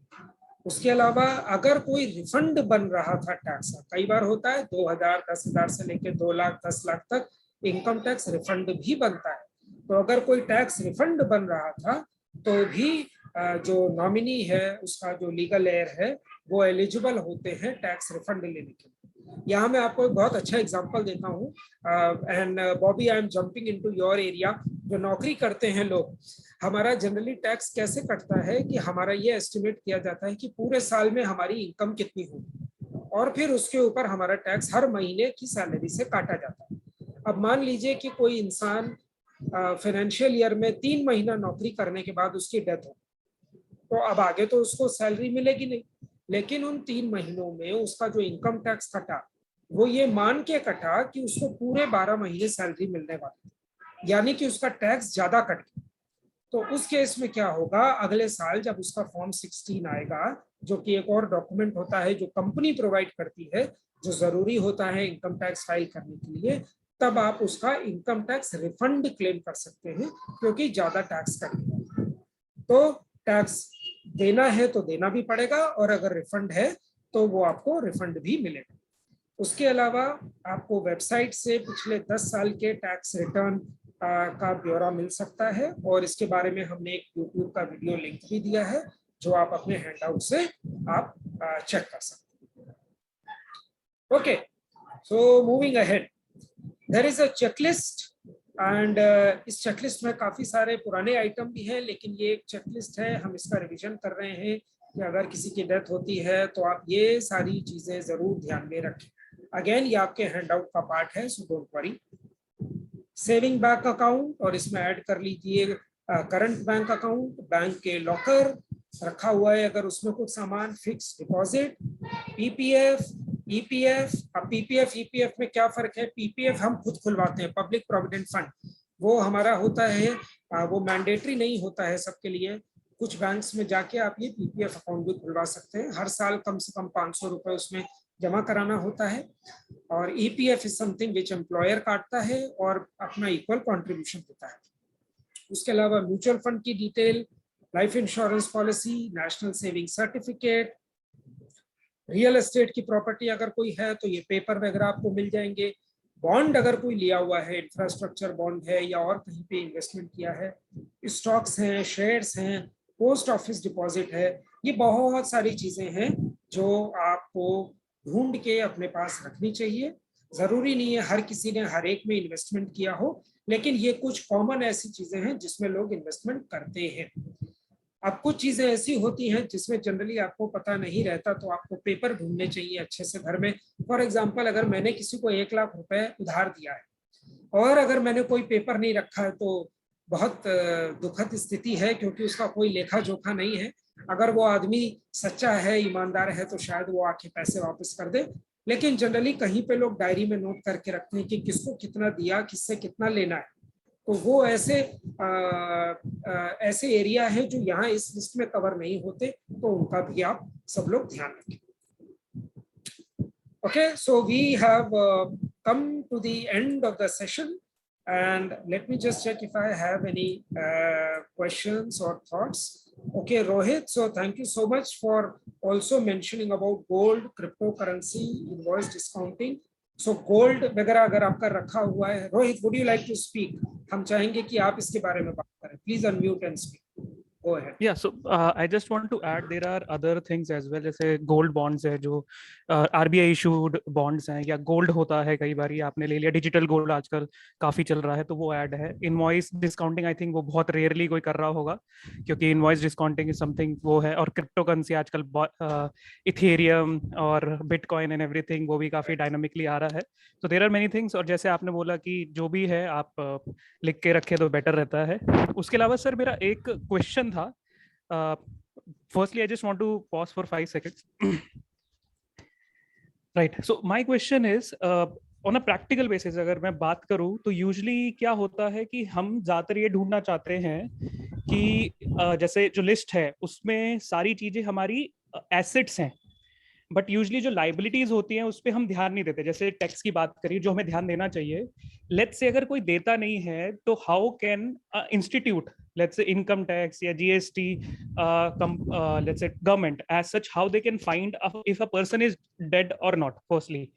उसके अलावा अगर कोई रिफंड बन रहा था टैक्स, कई बार होता है 2000, 10,000 से लेकर 2 लाख, 10 लाख तक इनकम टैक्स रिफंड भी बनता है। तो अगर कोई टैक्स रिफंड बन रहा था तो भी जो नॉमिनी है, उसका जो लीगल एयर है, वो एलिजिबल होते हैं टैक्स रिफंड लेने के लिए। यहाँ मैं आपको एक बहुत अच्छा एग्जांपल देता हूँ, and Bobby I am jumping into your area. जो नौकरी करते हैं लोग, हमारा जनरली टैक्स कैसे कटता है कि हमारा ये एस्टिमेट किया जाता है कि पूरे साल में हमारी इनकम कितनी होगी, और फिर उसके ऊपर हमारा टैक्स हर महीने की सैलरी से काटा जाता है। अब मान लीजिए कि कोई इंसान फाइनेंशियल ईयर में 3 महीना नौकरी करने के बाद उसकी डेथ हो, तो अब आगे तो उसको सैलरी मिलेगी नहीं, लेकिन उन 3 महीनों में उसका जो इनकम टैक्स कटा, वो ये मान के कटा कि उसको पूरे 12 महीने सैलरी मिलने वाली, यानी कि उसका टैक्स ज्यादा कट गया। तो उस केस में क्या होगा, अगले साल जब उसका फॉर्म 16 आएगा, जो कि एक और डॉक्यूमेंट होता है जो कंपनी प्रोवाइड करती है, जो जरूरी होता है इनकम टैक्स फाइल करने के लिए, तब आप उसका इनकम टैक्स रिफंड क्लेम कर सकते हैं, क्योंकि ज्यादा टैक्स कट गया। तो टैक्स देना है तो देना भी पड़ेगा, और अगर रिफंड है तो वो आपको रिफंड भी मिलेगा। उसके अलावा आपको वेबसाइट से पिछले 10 साल के टैक्स रिटर्न का ब्यौरा मिल सकता है, और इसके बारे में हमने एक YouTube का वीडियो लिंक भी दिया है, जो आप अपने हैंडआउट से आप चेक कर सकते हैं। Okay, so moving ahead, there is a checklist, and इस चेकलिस्ट में काफी सारे पुराने आइटम भी हैं, लेकिन ये एक चेकलिस्ट है, हम इसका रिवीजन कर रहे हैं कि अगर किसी की डेथ होती है तो आप ये सारी चीजें जरूर ध्यान में रखें। अगेन ये आपके हैंडआउट का पार्ट है, so don't worry. Saving bank account, और इसमें ऐड कर लीजिए करंट बैंक अकाउंट, बैंक के लॉकर रखा हुआ है अगर उसमें कुछ सामान, फिक्स डिपॉजिट, पीपीएफ, ईपीएफ। अब पीपीएफ ईपीएफ में क्या फर्क है? पीपीएफ हम खुद खुलवाते हैं, पब्लिक प्रोविडेंट फंड, वो हमारा होता है, वो मैंडेटरी नहीं होता है सबके लिए। कुछ बैंक्स में जाके आप ये पीपीएफ अकाउंट भी खुलवा सकते हैं, हर साल कम से कम 500 रुपए उसमें जमा कराना होता है। और EPF is something which employer काटता है और अपना इक्वल कंट्रीब्यूशन देता है। उसके अलावा म्यूचुअल फंड की detail, life insurance policy, national saving certificate, real estate की प्रॉपर्टी अगर कोई है तो ये पेपर वगैरह आपको मिल जाएंगे। बॉन्ड अगर कोई लिया हुआ है, इंफ्रास्ट्रक्चर बॉन्ड है या और कहीं पे इन्वेस्टमेंट किया है, स्टॉक्स हैं, शेयर्स हैं, पोस्ट ऑफिस डिपॉजिट है, ये बहुत सारी चीजें हैं जो आपको ढूंढ के अपने पास रखनी चाहिए। जरूरी नहीं है हर किसी ने हर एक में इन्वेस्टमेंट किया हो, लेकिन ये कुछ कॉमन ऐसी चीजें हैं जिसमें लोग इन्वेस्टमेंट करते हैं। अब कुछ चीजें ऐसी होती हैं जिसमें जनरली आपको पता नहीं रहता, तो आपको पेपर ढूंढने चाहिए अच्छे से घर में। फॉर एग्जांपल, अगर मैंने किसी को 1 लाख रुपए उधार दिया है और अगर मैंने कोई पेपर नहीं रखा है तो बहुत दुखद स्थिति है, क्योंकि उसका कोई लेखा जोखा नहीं है। अगर वो आदमी सच्चा है, ईमानदार है, तो शायद वो आके पैसे वापस कर दे, लेकिन जनरली कहीं पे लोग डायरी में नोट करके रखते हैं कि किसको कितना दिया, किससे कितना लेना है। तो वो ऐसे एरिया है जो यहाँ इस लिस्ट में कवर नहीं होते, तो उनका भी आप सब लोग ध्यान रखें। Okay, so we have come to the end of the session, and let me just check if I have any questions or thoughts. Okay, Rohit, so thank you so much for also mentioning about gold, cryptocurrency, invoice discounting. So gold वगैरह अगर आपका रखा हुआ है, Rohit, would you like to speak? हम चाहेंगे कि आप इसके बारे में बात करें. Please unmute and speak. Go ahead. Yeah, so I just want to add there are other things as well, जैसे gold bonds है जो RBI issued bonds हैं, या gold होता है, कई बार आपने ले लिया, डिजिटल गोल्ड आजकल काफी चल रहा है, तो वो ऐड है। इनवॉइस डिस्काउंटिंग आई थिंक वो बहुत रेयरली कोई कर रहा होगा, क्योंकि इनवॉइस डिस्काउंटिंग इज समथिंग वो है। और क्रिप्टो करेंसी आजकल इथेरियम और बिटकॉइन एंड एवरीथिंग वो भी काफी डायनामिकली आ रहा है। तो देयर आर मेनी थिंग्स, और जैसे आपने बोला कि जो भी है आप लिख के रखे तो बेटर रहता है। उसके अलावा सर मेरा एक क्वेश्चन था, firstly I just want to pause for 5 seconds. Right, so my question is on a practical basis अगर मैं बात करूं तो यूजुअली क्या होता है कि हम ज्यादातर ये ढूंढना चाहते हैं कि जैसे जो लिस्ट है उसमें सारी चीजें हमारी एसेट्स हैं, बट यूजली जो लाइबिलिटीज होती हैं उस पर हम ध्यान नहीं देते। जैसे टैक्स की बात करिए जो हमें ध्यान देना चाहिए, लेट्स से अगर कोई देता नहीं है तो how can institute, let's say income tax या GST, let's say government as such, how they can find if a person is dead और not, firstly,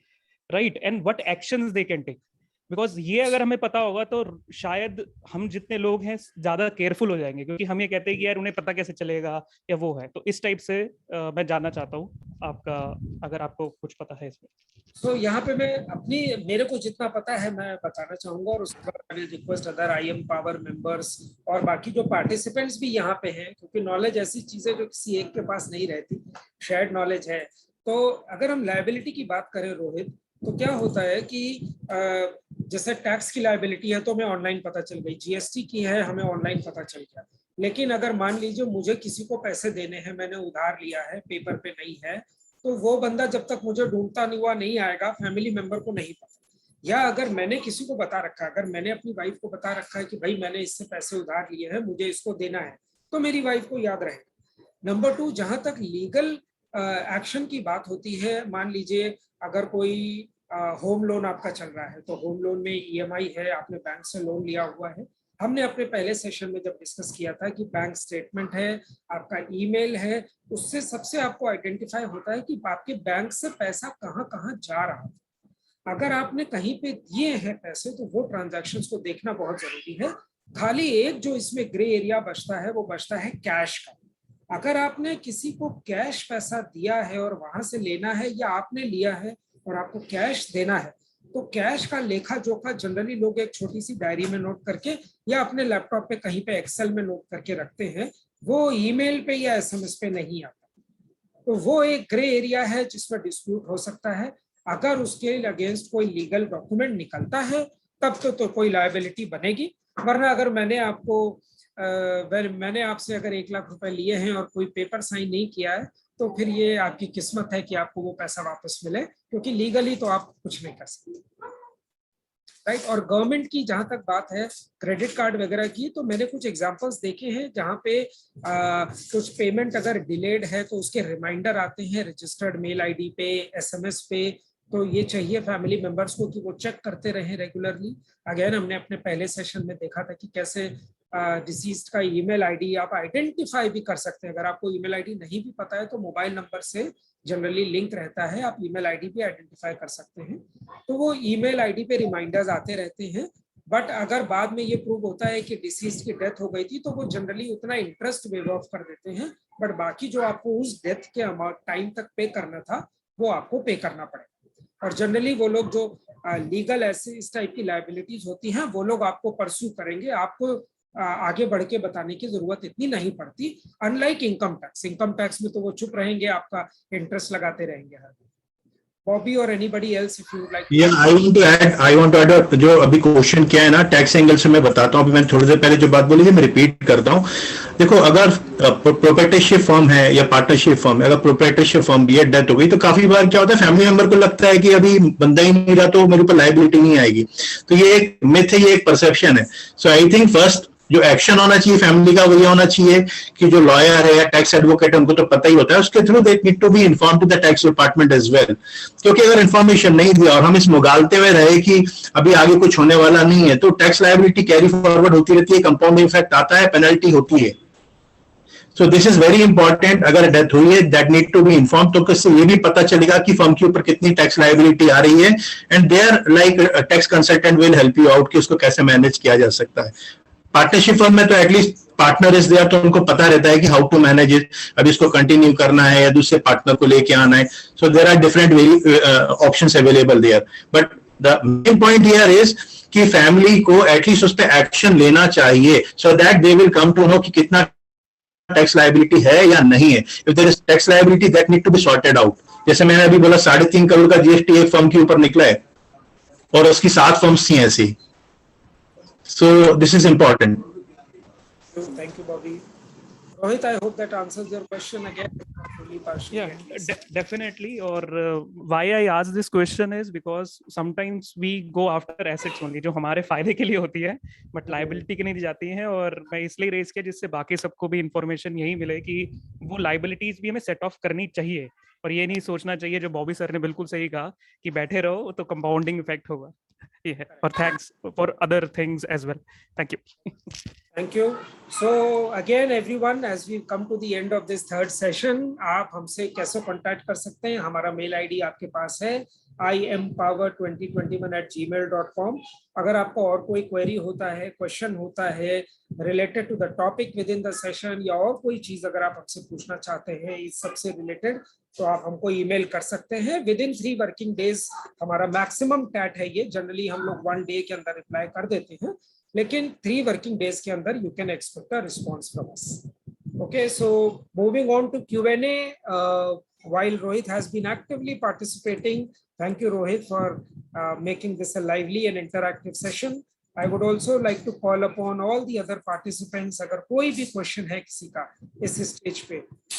right, and what actions they can take. Because ये अगर हमें पता होगा तो शायद हम जितने लोग हैं ज्यादा केयरफुल हो जाएंगे, क्योंकि हम ये कहते हैं कि यार उन्हें पता कैसे चलेगा या वो है। तो इस टाइप से मैं जानना चाहता हूँ आपका, अगर आपको कुछ पता है इसमें। तो यहाँ पे मैं मेरे को जितना पता है मैं बताना चाहूंगा, और उसके बाद I will request other IM power members और बाकी जो पार्टिसिपेंट्स भी यहाँ पे हैं, क्योंकि नॉलेज ऐसी चीज है जो किसी एक के पास नहीं रहती, शेयर्ड नॉलेज है। तो अगर हम लायबिलिटी की बात करें रोहित, तो क्या होता है कि जैसे टैक्स की लायबिलिटी है तो हमें ऑनलाइन पता चल गई, GST की है हमें ऑनलाइन पता चल गया। लेकिन अगर मान लीजिए मुझे किसी को पैसे देने हैं, मैंने उधार लिया है, पेपर पे नहीं है, तो वो बंदा जब तक मुझे ढूंढता नहीं हुआ नहीं आएगा, फैमिली मेंबर को नहीं पता। या अगर मैंने किसी को बता रखा है, अगर मैंने अपनी वाइफ को बता रखा है कि भाई मैंने इससे पैसे उधार लिए हैं, मुझे इसको देना है, तो मेरी वाइफ को याद रहेगा। नंबर 2, जहां तक लीगल एक्शन की बात होती है, मान लीजिए अगर कोई होम लोन आपका चल रहा है, तो होम लोन में EMI है, आपने बैंक से लोन लिया हुआ है। हमने अपने पहले सेशन में जब डिस्कस किया था कि बैंक स्टेटमेंट है, आपका ईमेल है, उससे सबसे आपको आइडेंटिफाई होता है कि आपके बैंक से पैसा कहाँ कहाँ जा रहा है। अगर आपने कहीं पे दिए हैं पैसे तो वो ट्रांजैक्शंस को देखना बहुत जरूरी है। खाली एक जो इसमें ग्रे एरिया बचता है वो बचता है कैश का। अगर आपने किसी को कैश पैसा दिया है और वहां से लेना है, या आपने लिया है और आपको कैश देना है, तो कैश का लेखा जोखा जनरली लोग एक छोटी सी डायरी में नोट करके या अपने लैपटॉप पे कहीं पे एक्सेल में नोट करके रखते हैं, वो ईमेल पे या SMS पे नहीं आता। तो वो एक ग्रे एरिया है जिसमें डिस्प्यूट हो सकता है। अगर उसके अगेंस्ट कोई लीगल डॉक्यूमेंट निकलता है तब तो कोई लायबिलिटी बनेगी, वरना अगर मैंने आपसे अगर 1 लाख रुपए लिए हैं और कोई पेपर साइन नहीं किया है, तो फिर ये आपकी किस्मत है कि आपको वो पैसा वापस मिले, क्योंकि लीगली तो आप कुछ नहीं कर सकते, राइट। और गवर्नमेंट की जहां तक बात है क्रेडिट कार्ड वगैरह की, तो मैंने कुछ एग्जांपल्स देखे हैं जहां पे कुछ पेमेंट अगर डिलेड है तो उसके रिमाइंडर आते हैं रजिस्टर्ड मेल ID पे, SMS पे। तो ये चाहिए फैमिली मेंबर्स को कि वो चेक करते रहें रेगुलरली। अगेन हमने अपने पहले सेशन में देखा था कि कैसे डिसीज्ड का ईमेल ID आप आइडेंटिफाई भी कर सकते हैं। अगर आपको ईमेल ID नहीं भी पता है तो मोबाइल नंबर से जनरली लिंक रहता है, आप ईमेल ID भी आइडेंटिफाई कर सकते हैं। तो वो ईमेल ID पे रिमाइंडर्स आते रहते हैं। बट अगर बाद में ये प्रूव होता है कि डिसीज की डेथ हो गई थी, तो वो जनरली उतना इंटरेस्ट वेव ऑफ कर देते हैं, बट बाकी जो आपको उस डेथ के अमाउंट टाइम तक पे करना था वो आपको पे करना पड़ेगा। और जनरली वो लोग जो लीगल ऐसे इस टाइप की लायबिलिटीज होती हैं वो लोग आपको परस्यू करेंगे, आपको आगे बढ़ के बताने की जरूरत इतनी नहीं पड़ती। अनलाइक इनकम टैक्स में तो वो चुप रहेंगे, आपका इंटरेस्ट लगाते रहेंगे हर दिन। बॉबी और anybody else if you like. I want to add जो अभी क्वेश्चन किया है ना टैक्स एंगल से, मैं बताता हूँ। अभी मैंने थोड़ी देर पहले जो बात बोली थी मैं रिपीट करता हूँ। देखो, अगर प्रोप्राइटरशिप फर्म है या पार्टनरशिप फर्म है, अगर प्रोप्राइटरशिप फर्म भी है, डेथ हो गई, तो काफी बार क्या होता है फैमिली मेंबर को लगता है कि अभी बंदा ही नहीं रहा तो मेरे ऊपर लायबिलिटी नहीं आएगी। तो ये एक मिथ है, ये एक परसेप्शन है। सो आई थिंक फर्स्ट जो एक्शन होना चाहिए फैमिली का वो ये होना चाहिए कि जो लॉयर है या टैक्स एडवोकेट है उनको तो पता ही होता है, उसके through they need to be inform to the tax department as well. क्योंकि अगर इन्फॉर्मेशन नहीं दिया और हम इस मुगालते हुए रहे कि अभी आगे कुछ होने वाला नहीं है, तो टैक्स लायबिलिटी कैरी फॉरवर्ड होती रहती है, कंपाउंड इफेक्ट आता है, पेनल्टी होती है। So this is very important. अगर डेथ हुई है that need to be inform, तो इससे ये भी पता चलेगा कि फर्म के ऊपर कितनी टैक्स लायबिलिटी आ रही है, and there like tax consultant will help you out कि उसको कैसे मैनेज किया जा सकता है। पार्टनरशिप फर्म में तो एटलीस्ट पार्टनर इज देयर, तो उनको पता रहता है कि हाउ टू मैनेज इट, अभी इसको कंटिन्यू करना है या दूसरे पार्टनर को लेके आना है। So there are different options available there, but the main point here is कि फैमिली को एटलीस्ट उस पर एक्शन लेना चाहिए, so that they will come to know कि कितना टैक्स लायबिलिटी है या नहीं है। If there is tax liability that need to be sorted out. जैसे मैंने अभी बोला 3.5 करोड़ का GST एक फर्म के ऊपर निकला है और उसकी 7 फर्म्स थी ऐसी। So this is important. Thank you, Bobby. Rohit, I hope that answers your question again. Fully, partially, Yeah, at least. definitely. Or why I ask this question is because sometimes we go after assets only जो हमारे फायदे के लिए होती है, but liability के नहीं दी जाती हैं. और मैं इसलिए रेस किया जिससे बाकी सबको भी इंफॉर्मेशन यही मिले कि वो लाइबिलिटीज भी हमें सेट ऑफ करनी चाहिए, और ये नहीं सोचना चाहिए जो बॉबी सर ने बिल्कुल सही कहा कि बैठे रहो तो कंपाउंडिंग इफेक्ट होगा. ये है. और thanks for other things as well. Thank you. Thank you. So again, everyone, as we come to the end of this third session, आप हमसे कैसे contact कर सकते हैं? हमारा mail ID आपके पास है impower2021@gmail.com. अगर आपको और कोई query होता है, question होता है related to the topic within the session, या और कोई चीज अगर आप हमसे पूछना चाहते हैं इस सबसे related, तो आप हमको email कर सकते हैं. Within 3 working days हमारा maximum tat है ये. Generally हम लोग 1 day के अंदर reply कर देते हैं, लेकिन 3 वर्किंग डेज के अंदर you can expect a response from us. Okay, so moving on to Q&A, while Rohit has been actively participating, thank you Rohit for making this a lively and interactive session. I would also like to call upon all the other participants, अगर कोई भी question है किसी का इस stage पे,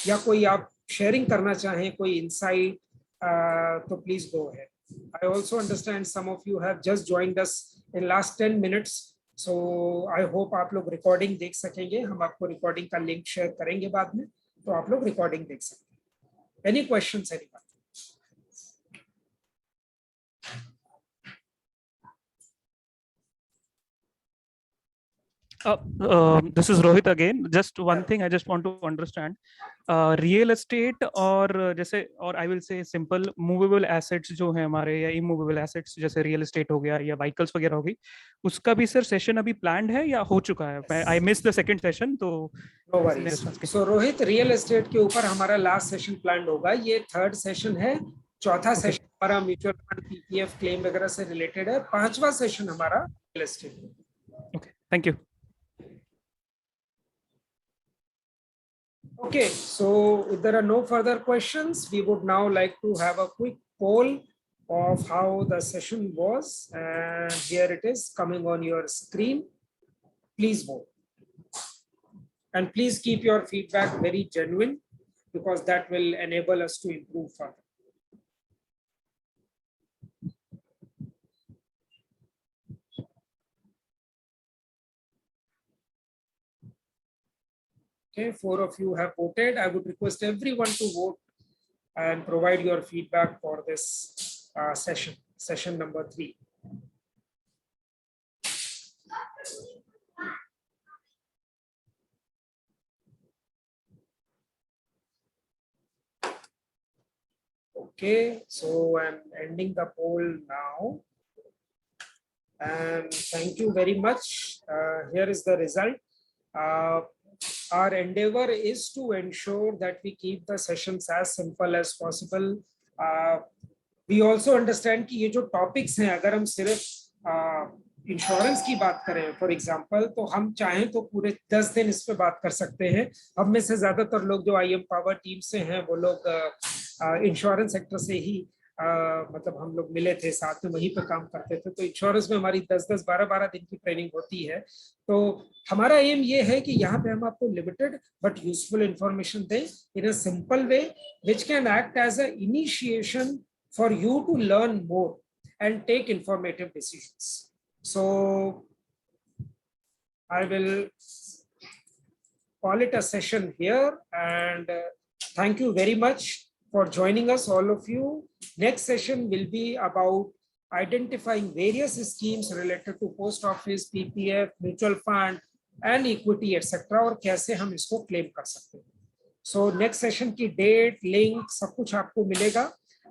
या कोई आप शेयरिंग करना चाहें कोई इंसाइट, तो please go ahead. I also understand some of you have just joined us in last 10 minutes. So I hope आप लोग रिकॉर्डिंग देख सकेंगे. हम आपको रिकॉर्डिंग का लिंक शेयर करेंगे बाद में, तो आप लोग रिकॉर्डिंग देख सकते हैं. Any questions, anyone? This is Rohit again. Just one thing I just want to understand. Real estate और जैसे, और I will say simple movable assets जो है हमारे, या immovable assets जैसे real estate हो गया या vehicles वगैरह होगी, उसका भी सर सेशन अभी planned है या हो चुका है? I missed the second session, तो No worries. So Rohit, real estate के ऊपर हमारा last session planned होगा. ये third session है. चौथा सेशन हमारा म्यूचुअल फंड पीपीएफ क्लेम वगैरह से रिलेटेड है. 5वां सेशन हमारा real estate. Okay, thank you. Okay, so if there are no further questions, we would now like to have a quick poll of how the session was, and here it is coming on your screen. Please vote, and please keep your feedback very genuine, because that will enable us to improve further. Okay, 4 of you have voted. I would request everyone to vote and provide your feedback for this session number 3. Okay, so I'm ending the poll now. And thank you very much. Here is the result. Our endeavor is to ensure that we keep the sessions as simple as possible. We also understand कि ये जो topics हैं, अगर हम सिर्फ insurance की बात करें फॉर एग्जांपल, तो हम चाहें तो पूरे 10 दिन इस पे बात कर सकते हैं. हम में से ज्यादातर लोग जो IM पावर टीम से हैं, वो लोग इंश्योरेंस सेक्टर से ही मतलब हम लोग मिले थे, साथ में वहीं पे काम करते थे. तो इंश्योरेंस में हमारी 10-10, 12-12 दिन की ट्रेनिंग होती है. तो हमारा एम ये है कि यहाँ पे हम आपको लिमिटेड बट यूजफुल इंफॉर्मेशन दें in a simple way, which can act as a initiation for you to learn more and take informative decisions. So I will call it a session here, and thank you very much for joining us, all of you. Next session will be about identifying various schemes related to post office, PPF, mutual fund and equity, etc. और कैसे हम इसको claim कर सकते हैं. So next session की date, link सब कुछ आपको मिलेगा,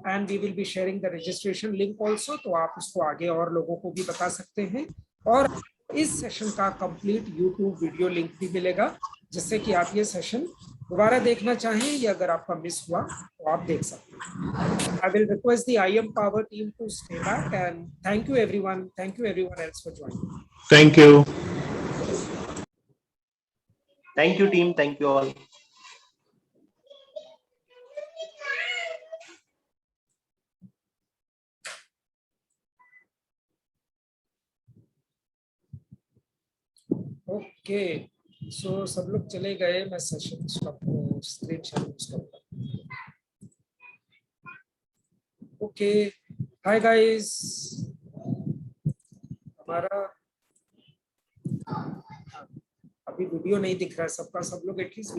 and we will be sharing the registration link also. तो आप इसको आगे और लोगों को भी बता सकते हैं, और इस सेशन का कंप्लीट YouTube वीडियो लिंक भी मिलेगा, जिससे कि आप ये सेशन दोबारा देखना चाहें या अगर आपका मिस हुआ तो आप देख सकते हैं. I will request the IM Power team to stay back, and thank you everyone. Thank you everyone else for joining. Thank you. Thank you, team. Thank you all. Okay. So सब लोग चले गए, मैं session stop screen sharing stop कर. Okay, hi guys. हमारा अभी video नहीं दिख रहा है सबका, सब लोग एटलीस्ट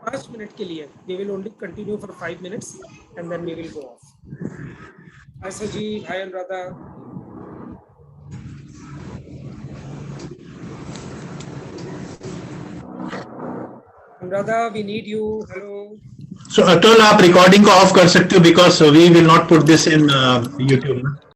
5 मिनट के लिए. We will only continue for 5 minutes and then we will go off. Hi Sajeev, hi Anuradha. Anuradha, we need you. Hello. So Atul, आप recording को off कर सकते हो because we will not put this in YouTube.